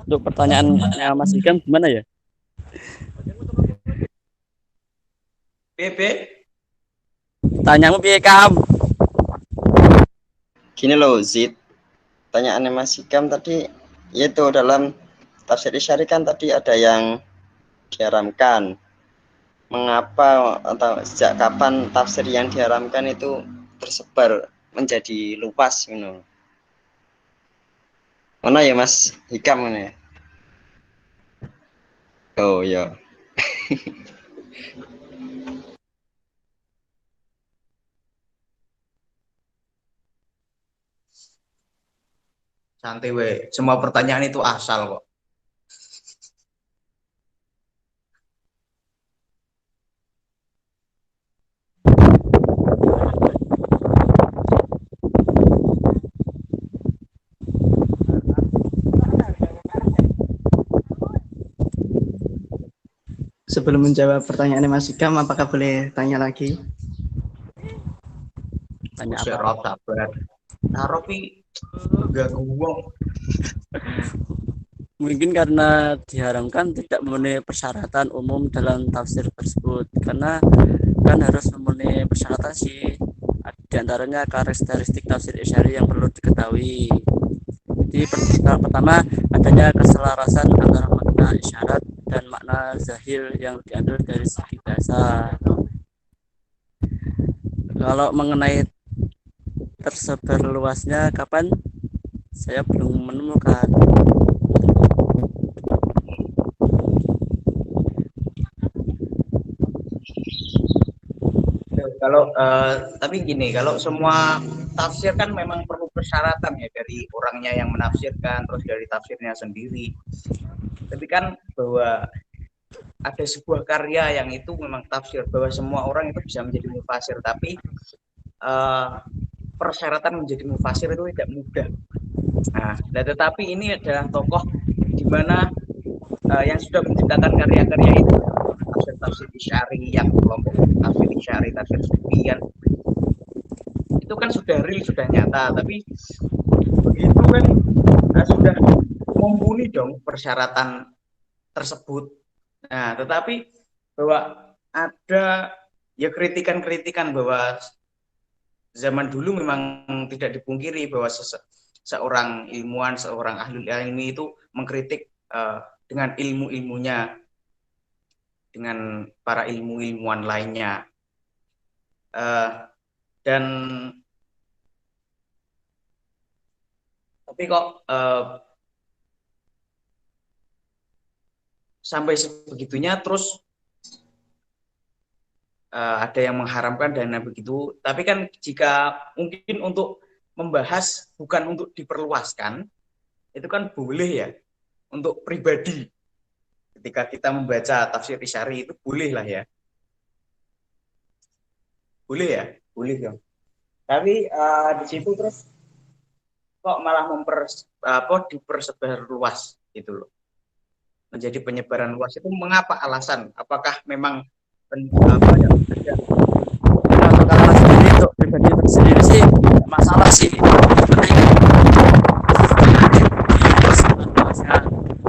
Untuk pertanyaannya Mas Hikam gimana ya? PP Tanyamu piye Kam? Gini loh Zid, pertanyaannya Mas Hikam tadi, yaitu dalam tafsir Isy'ari kan tadi ada yang diharamkan. Mengapa atau sejak kapan tafsir yang diharamkan itu tersebar menjadi luas gitu. Mana ya Mas Hikam ini? Oh ya. santai we, semua pertanyaan itu asal kok. Sebelum menjawab pertanyaan Mas Hikam, apakah boleh tanya lagi? Tanya apa? Serot sabar. Naropi gak guwong. Mungkin karena diharamkan tidak memenuhi persyaratan umum dalam tafsir tersebut, karena kan harus memenuhi persyaratan sih. Di antaranya karakteristik tafsir Isy'ari yang perlu diketahui. Jadi pertama adanya keselarasan antara makna isyarat dan makna zahir yang diambil dari segi bahasa. Kalau mengenai tersebar luasnya kapan, saya belum menemukan. Kalau tapi gini, kalau semua tafsir kan memang perlu persyaratan ya dari orangnya yang menafsirkan, terus dari tafsirnya sendiri. Tapi kan bahwa ada sebuah karya yang itu memang tafsir, bahwa semua orang itu bisa menjadi mufasir, tapi persyaratan menjadi mufasir itu tidak mudah. Nah, tetapi ini adalah tokoh di mana yang sudah menciptakan karya-karya itu, tafsir Isyari, yang kelompok tafsir Isyari, tafsir Sufian, itu kan sudah real, sudah nyata. Tapi begitu kan sudah mumpuni dong persyaratan tersebut. Nah, tetapi bahwa ada ya kritikan-kritikan bahwa zaman dulu memang tidak dipungkiri bahwa seorang ilmuwan, seorang ahli ilmi itu mengkritik dengan ilmu-ilmunya, dengan para ilmuwan lainnya, dan tapi kok sampai sebegitunya, terus ada yang mengharamkan dana begitu. Tapi kan jika mungkin untuk membahas bukan untuk diperluaskan, itu kan boleh ya untuk pribadi. Ketika kita membaca tafsir Isyari itu boleh lah ya. Boleh ya? Boleh dong. Tapi di situ terus kok malah dipersebar luas gitu loh. Menjadi penyebaran luas itu mengapa alasan? Apakah memang ada? Kalau sendiri untuk pribadi sendiri sih masalah sih.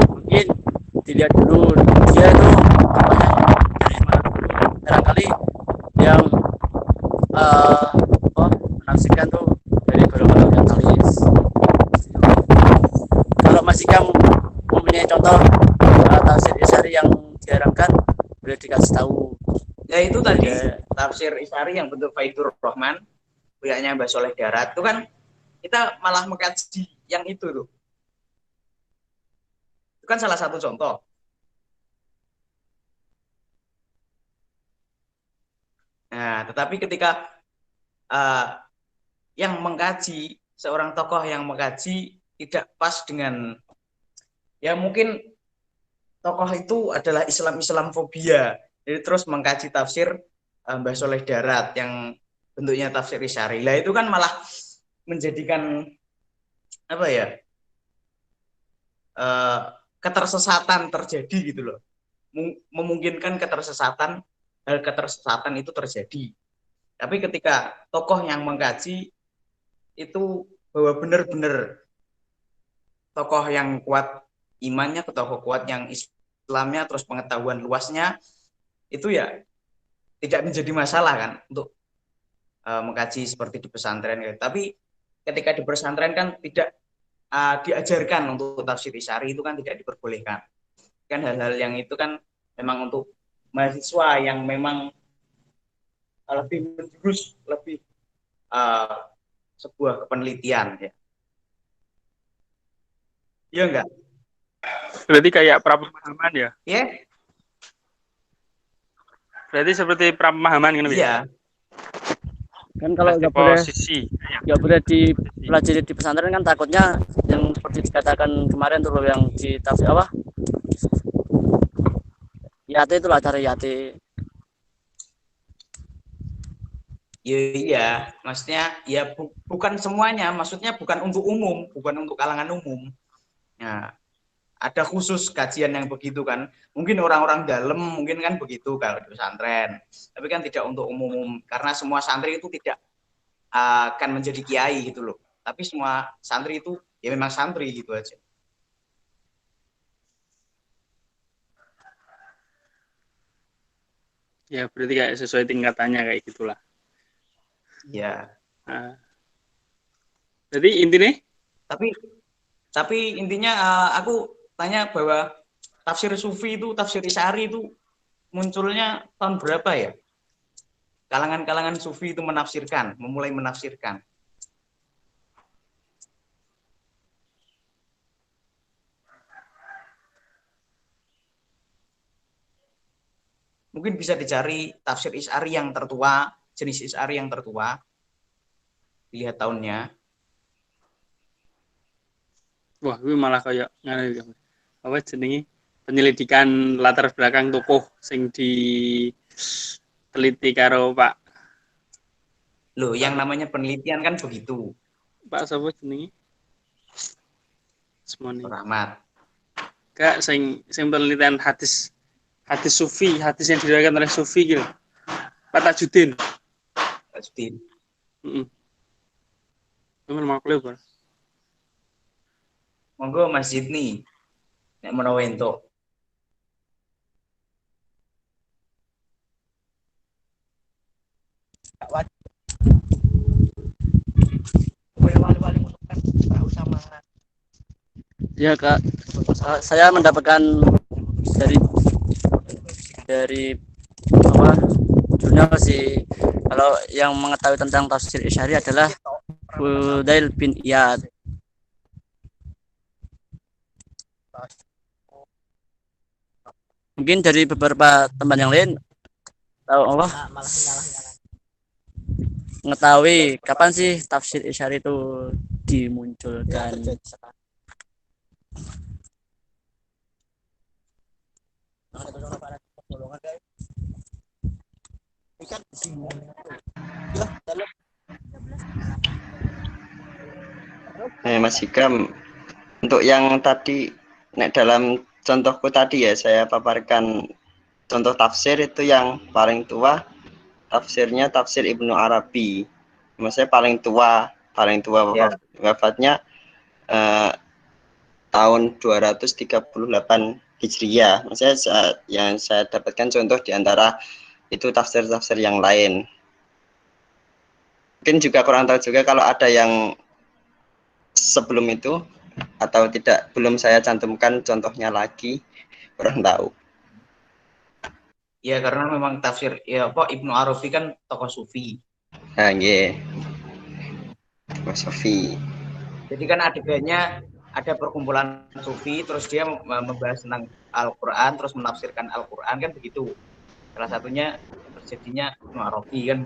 Mungkin dilihat dulu dia itu dari mana dulu. Barangkali yang menafsirkan tuh dari beberapa orientalis. Kalau masih kamu mempunyai contoh tafsir Isyari yang diharamkan, boleh dikasih tahu. Ya itu tadi tafsir Isyari yang bentuk Faidur Rahman, punyanya Mbah Soleh Darat, itu kan kita malah mengkaji yang itu tuh. Itu kan salah satu contoh. Nah, tetapi ketika yang mengkaji, seorang tokoh yang mengkaji tidak pas dengan, ya mungkin tokoh itu adalah Islam fobia, jadi terus mengkaji tafsir Mbah Soleh Darat yang bentuknya tafsir Isyari. Lah itu kan malah menjadikan apa ya, ketersesatan terjadi gitu loh, memungkinkan hal ketersesatan itu terjadi. Tapi ketika tokoh yang mengkaji itu bahwa benar-benar tokoh yang kuat imannya, tokoh kuat yang Islamnya, terus pengetahuan luasnya, itu ya tidak menjadi masalah kan untuk mengkaji seperti di pesantren. Tapi ketika di pesantren kan tidak diajarkan untuk tafsir Isyari, itu kan tidak diperbolehkan. Kan hal-hal yang itu kan memang untuk mahasiswa yang memang lebih menjurus, lebih sebuah penelitian ya. Iya enggak? Berarti kayak prapemahaman ya? Ya. Berarti seperti prapemahaman kan? Iya. Kan kalau nggak boleh dipelajari di pesantren kan takutnya yang seperti dikatakan kemarin tuh yang di tafsir apa? Yati itulah cara Yati. Iya, maksudnya ya bukan semuanya, maksudnya bukan untuk umum, bukan untuk kalangan umum. Nah, ada khusus kajian yang begitu kan. Mungkin orang-orang dalam mungkin kan begitu kalau di pesantren. Tapi kan tidak untuk umum, karena semua santri itu tidak akan menjadi kiai gitu loh. Tapi semua santri itu ya memang santri gitu aja. Ya, berarti kayak sesuai tingkatannya kayak gitulah. Ya. Jadi intinya? Tapi Tapi intinya aku tanya bahwa tafsir sufi itu, tafsir Isyari itu munculnya tahun berapa ya? Kalangan-kalangan sufi itu menafsirkan, memulai menafsirkan. Mungkin bisa dicari tafsir Isyari yang tertua, jenis Isyari yang tertua. Lihat tahunnya. Wah, gue malah kayak ngene apa jenenge penyelidikan latar belakang tokoh sing diteliti karo Pak Loh, yang namanya penelitian kan begitu. Pak sapa jenenge? Semone. Rahmat. Kak sing penelitian hadis sufi, hadis yang diriwayatkan oleh sufi gitu. Pak Tajuddin. Tajuddin. Heeh. Nomor makhluk, Pak. Monggo Mas Jidni nek menawa entuk. Ya Kak, saya mendapatkan dari apa jurnal sih, kalau yang mengetahui tentang tafsir Isyari adalah Fudail bin Iyad. Mungkin dari beberapa teman yang lain tahu Allah mengetahui kapan sih tafsir Isyari itu dimunculkan. Mas Hikam, untuk yang tadi, dalam contohku tadi ya, saya paparkan contoh tafsir itu yang paling tua, tafsirnya tafsir Ibnu Arabi. Maksudnya paling tua Ya. wafatnya tahun 238 Hijriah. Maksudnya yang saya dapatkan contoh diantara itu tafsir-tafsir yang lain. Mungkin juga kurang tahu juga kalau ada yang sebelum itu atau tidak, belum saya cantumkan contohnya lagi, kurang tahu. Ya karena memang tafsir ya apa Ibnu Arabi kan tokoh sufi. Nah, nggih. Tokoh sufi. Jadi kan adegannya ada perkumpulan sufi, terus dia membahas tentang Al-Quran, terus menafsirkan Al-Quran, kan begitu. Salah satunya terjadinya Ibnu Arabi kan.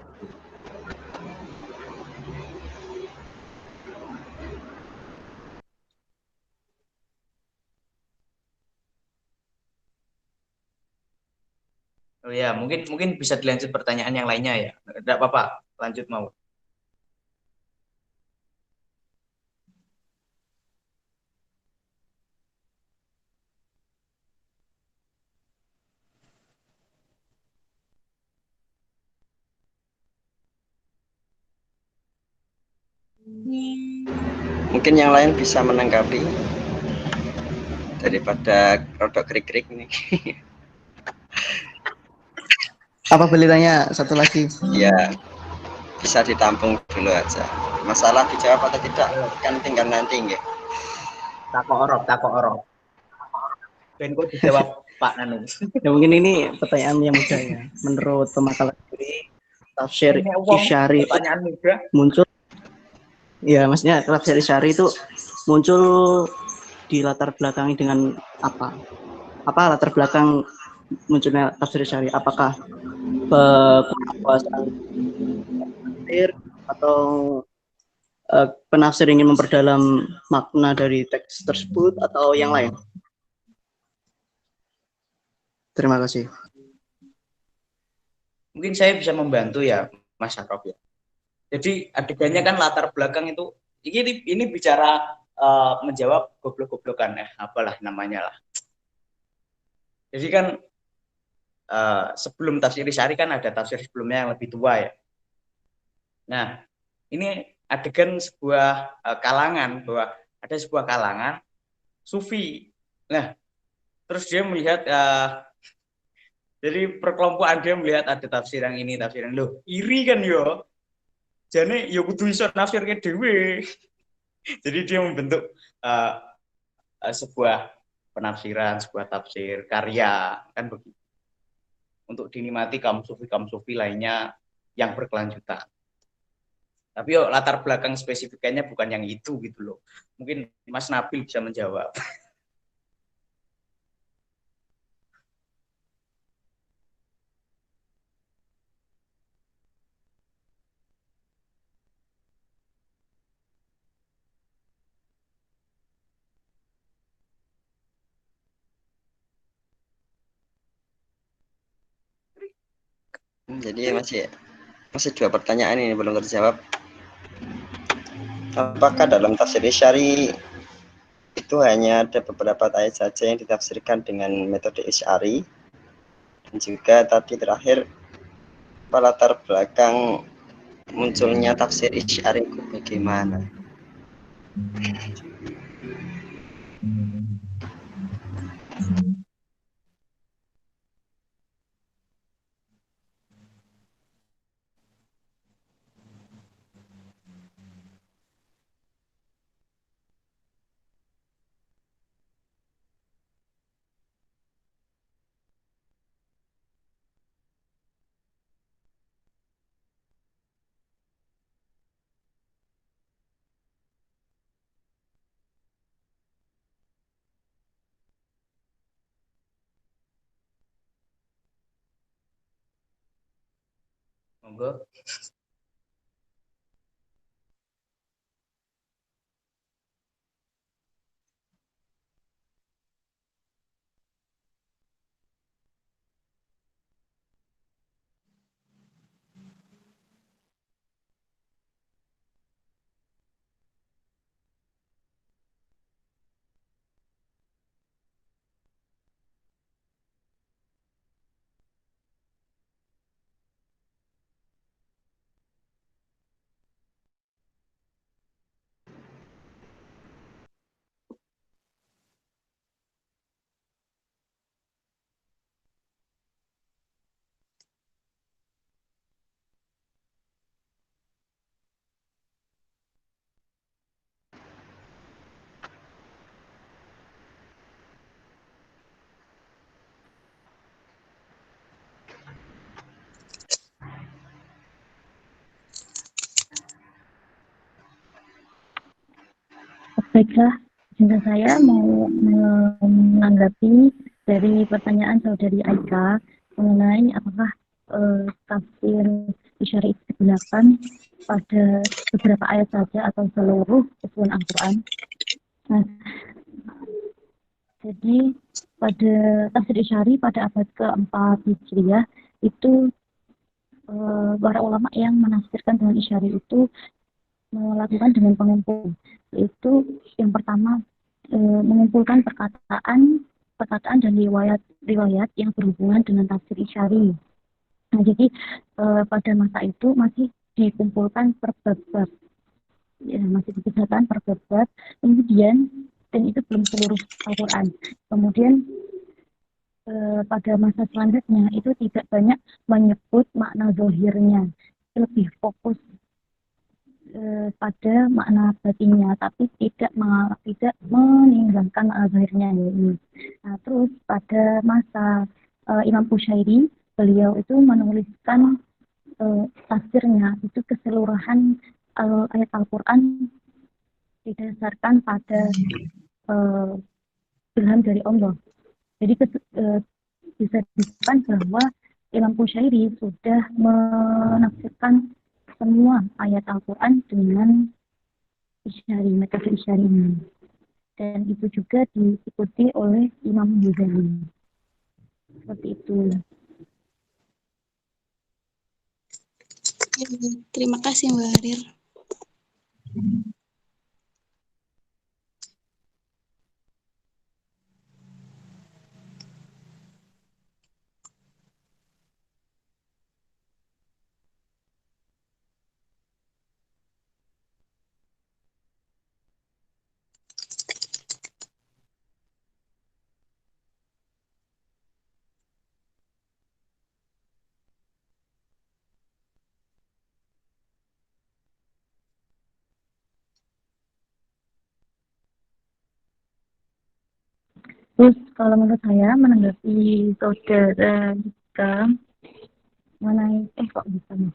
Oh ya, mungkin bisa dilanjut pertanyaan yang lainnya ya. Tidak apa-apa, lanjut mau. Mungkin yang lain bisa menanggapi daripada rodok krik-krik ini. Apa boleh tanya satu lagi? Ya, bisa ditampung dulu aja. Masalah dijawab atau tidak kan tinggal nanti nggih. Takok orok. Ben kok dijawab Pak Nanu. Ya mungkin ini pertanyaan yang mudah ya. Menurut pemakalan sendiri, tafsir Isyari pertanyaan mudah muncul. Ya, maksudnya tafsir Isyari itu muncul di latar belakangi dengan apa? Apa latar belakang munculnya tafsir Isyari? Apakah penguasaan tafsir atau penafsir ingin memperdalam makna dari teks tersebut atau yang lain? Terima kasih. Mungkin saya bisa membantu ya, Mas Arof ya. Jadi adegannya kan latar belakang itu, ini bicara menjawab goblok-goblokan, apalah namanya lah. Jadi kan sebelum tafsir Isyari kan ada tafsir sebelumnya yang lebih tua ya. Nah, ini adegan sebuah kalangan, bahwa ada sebuah kalangan sufi. Nah, terus dia melihat jadi perkelompokan dia melihat ada tafsir yang ini, tafsir yang loh, iri kan yo. Jane yo kudu iso nafsirke dhewe. Jadi dia membentuk sebuah penafsiran, sebuah tafsir karya, kan begitu. Untuk dinikmati kaum sufi lainnya yang berkelanjutan. Tapi yuk, latar belakang spesifikannya bukan yang itu gitu loh. Mungkin Mas Nabil bisa menjawab. Jadi masih dua pertanyaan ini belum terjawab. Apakah dalam tafsir Isyari itu hanya ada beberapa ayat saja yang ditafsirkan dengan metode Isyari? Dan juga tadi terakhir, latar belakang munculnya tafsir Isyari itu bagaimana? Monggo. Baiklah, izinkan saya mau menanggapi dari pertanyaan saudari Aika mengenai apakah tafsir Isyari itu digunakan pada beberapa ayat saja atau seluruh keseluruhan Al-Quran. Nah, jadi pada tafsir Isyari pada abad keempat Hijriah itu para ulama yang menafsirkan dengan Isyari itu melakukan dengan pengumpul, yaitu yang pertama mengumpulkan perkataan dan riwayat yang berhubungan dengan tafsir Isyari. Nah, jadi pada masa itu masih dikumpulkan per bab, ya, masih dipisahkan per bab. Kemudian dan itu belum seluruh Al-Quran. Kemudian pada masa selanjutnya itu tidak banyak menyebut makna zahirnya, lebih fokus pada makna batinnya, tapi tidak meninggalkan zahirnya ini. Nah, terus pada masa Imam Qushairi, beliau itu menuliskan tafsirnya itu keseluruhan ayat Al-Quran didasarkan pada ilham dari Allah. Jadi bisa disebutkan bahwa Imam Qushairi sudah menafsirkan semua ayat Al-Quran dengan Isyari, metode Isyari ini. Dan itu juga diikuti oleh Imam Ghazali. Seperti itu. Terima kasih Mbak Harir. Terus kalau menurut saya menanggapi saudara Dika mengenai kok bisa nih?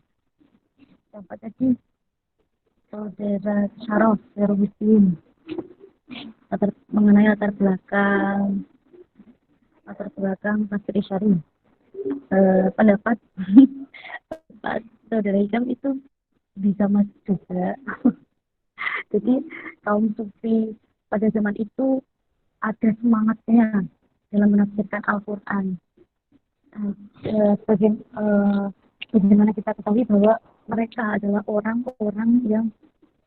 Siapa tadi? Saudara Syaraf Muslim mengenai latar belakang tafsir Isyari. Pendapat Pak saudara Hikam itu bisa masuk juga. Jadi kaum sufi pada zaman itu ada semangatnya dalam menafsirkan Al-Quran. Bagaimana kita ketahui bahwa mereka adalah orang-orang yang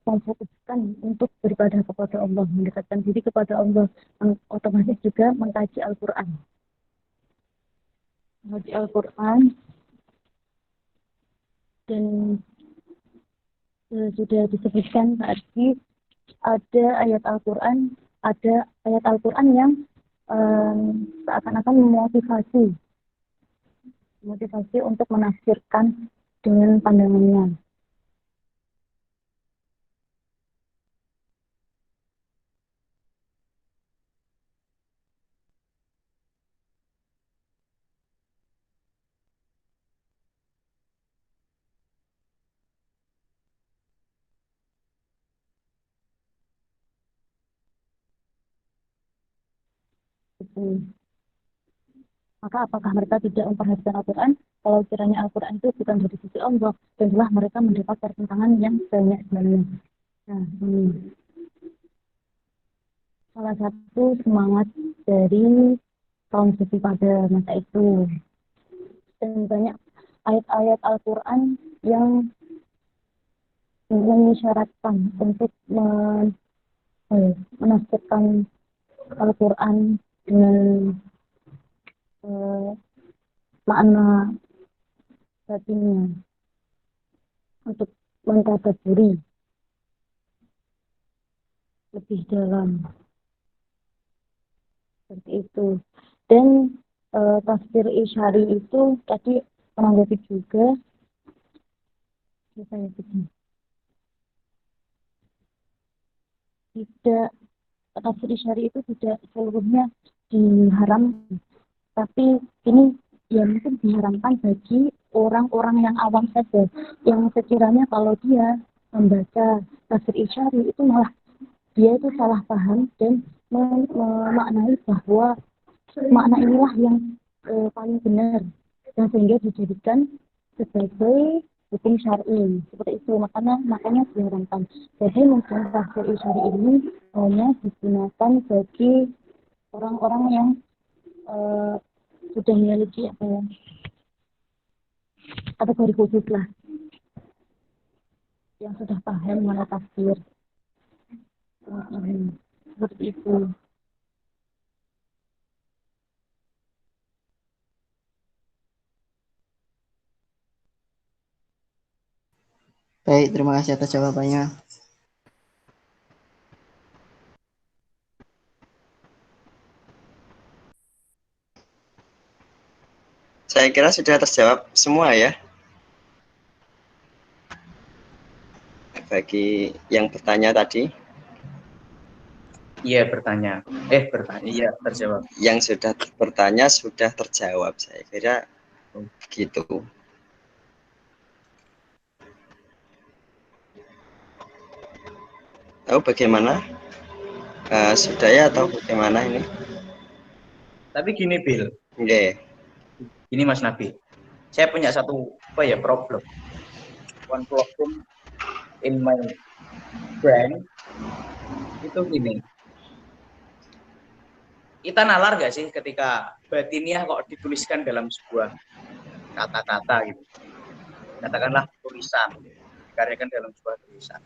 memfokuskan untuk beribadah kepada Allah, mendekatkan diri kepada Allah, otomatis juga mengkaji Al-Quran. Mengkaji Al-Quran dan sudah disebutkan tadi ada ayat Al-Quran yang seakan-akan memotivasi untuk menafsirkan dengan pandangannya. Maka apakah mereka tidak memperhatikan Al-Quran? Kalau kiranya Al-Quran itu bukan dari sisi Allah, dan telah mereka mendapat pertentangan yang banyak-banyak. Nah, ini salah satu semangat dari kaum sufi pada masa itu. Dan banyak ayat-ayat Al-Quran yang mengisyaratkan untuk menafsirkan Al-Quran dengan makna batinnya untuk mentadabburi lebih dalam seperti itu. Dan tafsir Isyari itu tadi menanggapi juga saya tidak, tafsir Isyari itu tidak seluruhnya diharamkan, tapi ini ya mungkin diharamkan bagi orang-orang yang awam saja, yang sekiranya kalau dia membaca tafsir Isyari itu malah dia itu salah paham dan memaknai bahwa makna inilah yang paling benar, dan sehingga dijadikan sebagai hukum syar'i seperti itu, makanya diharamkan. Jadi mungkin tafsir Isyari ini hanya digunakan bagi orang-orang yang sudah memiliki kategori khusus lah, yang sudah paham mengenai tafsir seperti itu. Baik, terima kasih atas jawabannya. Saya kira sudah terjawab semua ya. Bagi yang bertanya tadi. Iya, bertanya. Iya, terjawab. Yang sudah bertanya sudah terjawab, saya kira begitu. Tahu bagaimana? Sudah ya atau bagaimana ini? Tapi gini, Bill. Oke. Ini Mas Nabi. Saya punya satu problem. One problem in my brain itu gini. Kita nalar gak sih ketika batiniah kok dituliskan dalam sebuah kata-kata gitu. Katakanlah tulisan, dikaryakan dalam sebuah tulisan.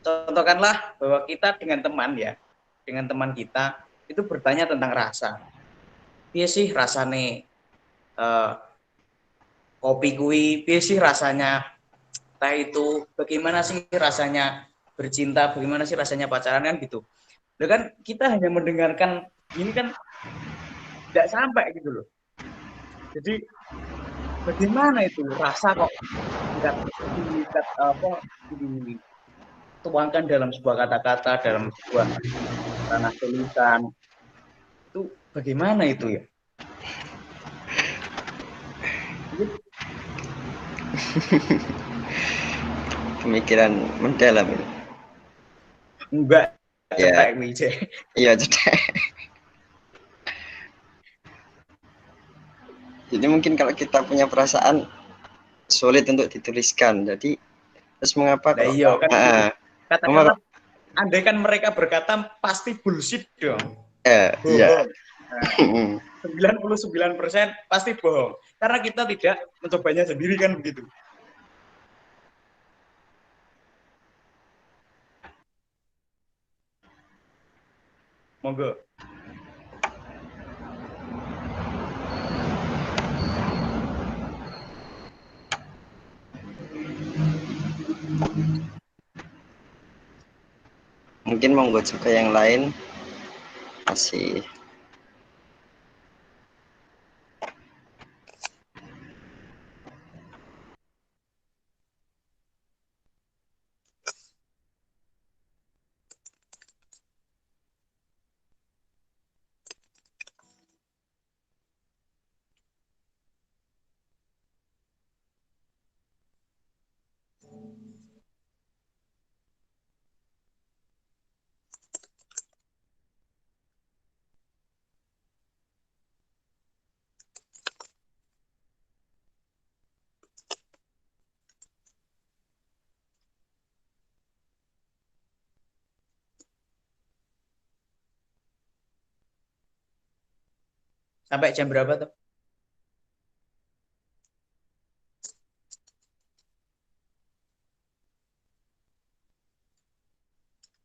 Contohkanlah bahwa kita dengan teman kita itu bertanya tentang rasa. Piye sih rasane kopi kui, piye sih rasanya teh itu, bagaimana sih rasanya bercinta, bagaimana sih rasanya pacaran, kan gitu. Loh kan kita hanya mendengarkan ini kan tidak sampai gitu loh. Jadi bagaimana itu rasa kok dituangkan dalam sebuah kata-kata, dalam sebuah ranah tulisan itu bagaimana itu ya? Pemikiran mendalam ini. Enggak, Ya. cetek kuwi, Cek. Iya, cetek. Jadi mungkin kalau kita punya perasaan sulit untuk dituliskan. Jadi terus mengapa Nah, kalau iya kan katakanlah andai kan mereka berkata pasti bullshit dong. iya. Bohong. 99% pasti bohong. Karena kita tidak mencobanya sendiri kan begitu. Monggo. Mungkin monggo juga yang lain masih Sampai jam berapa tuh?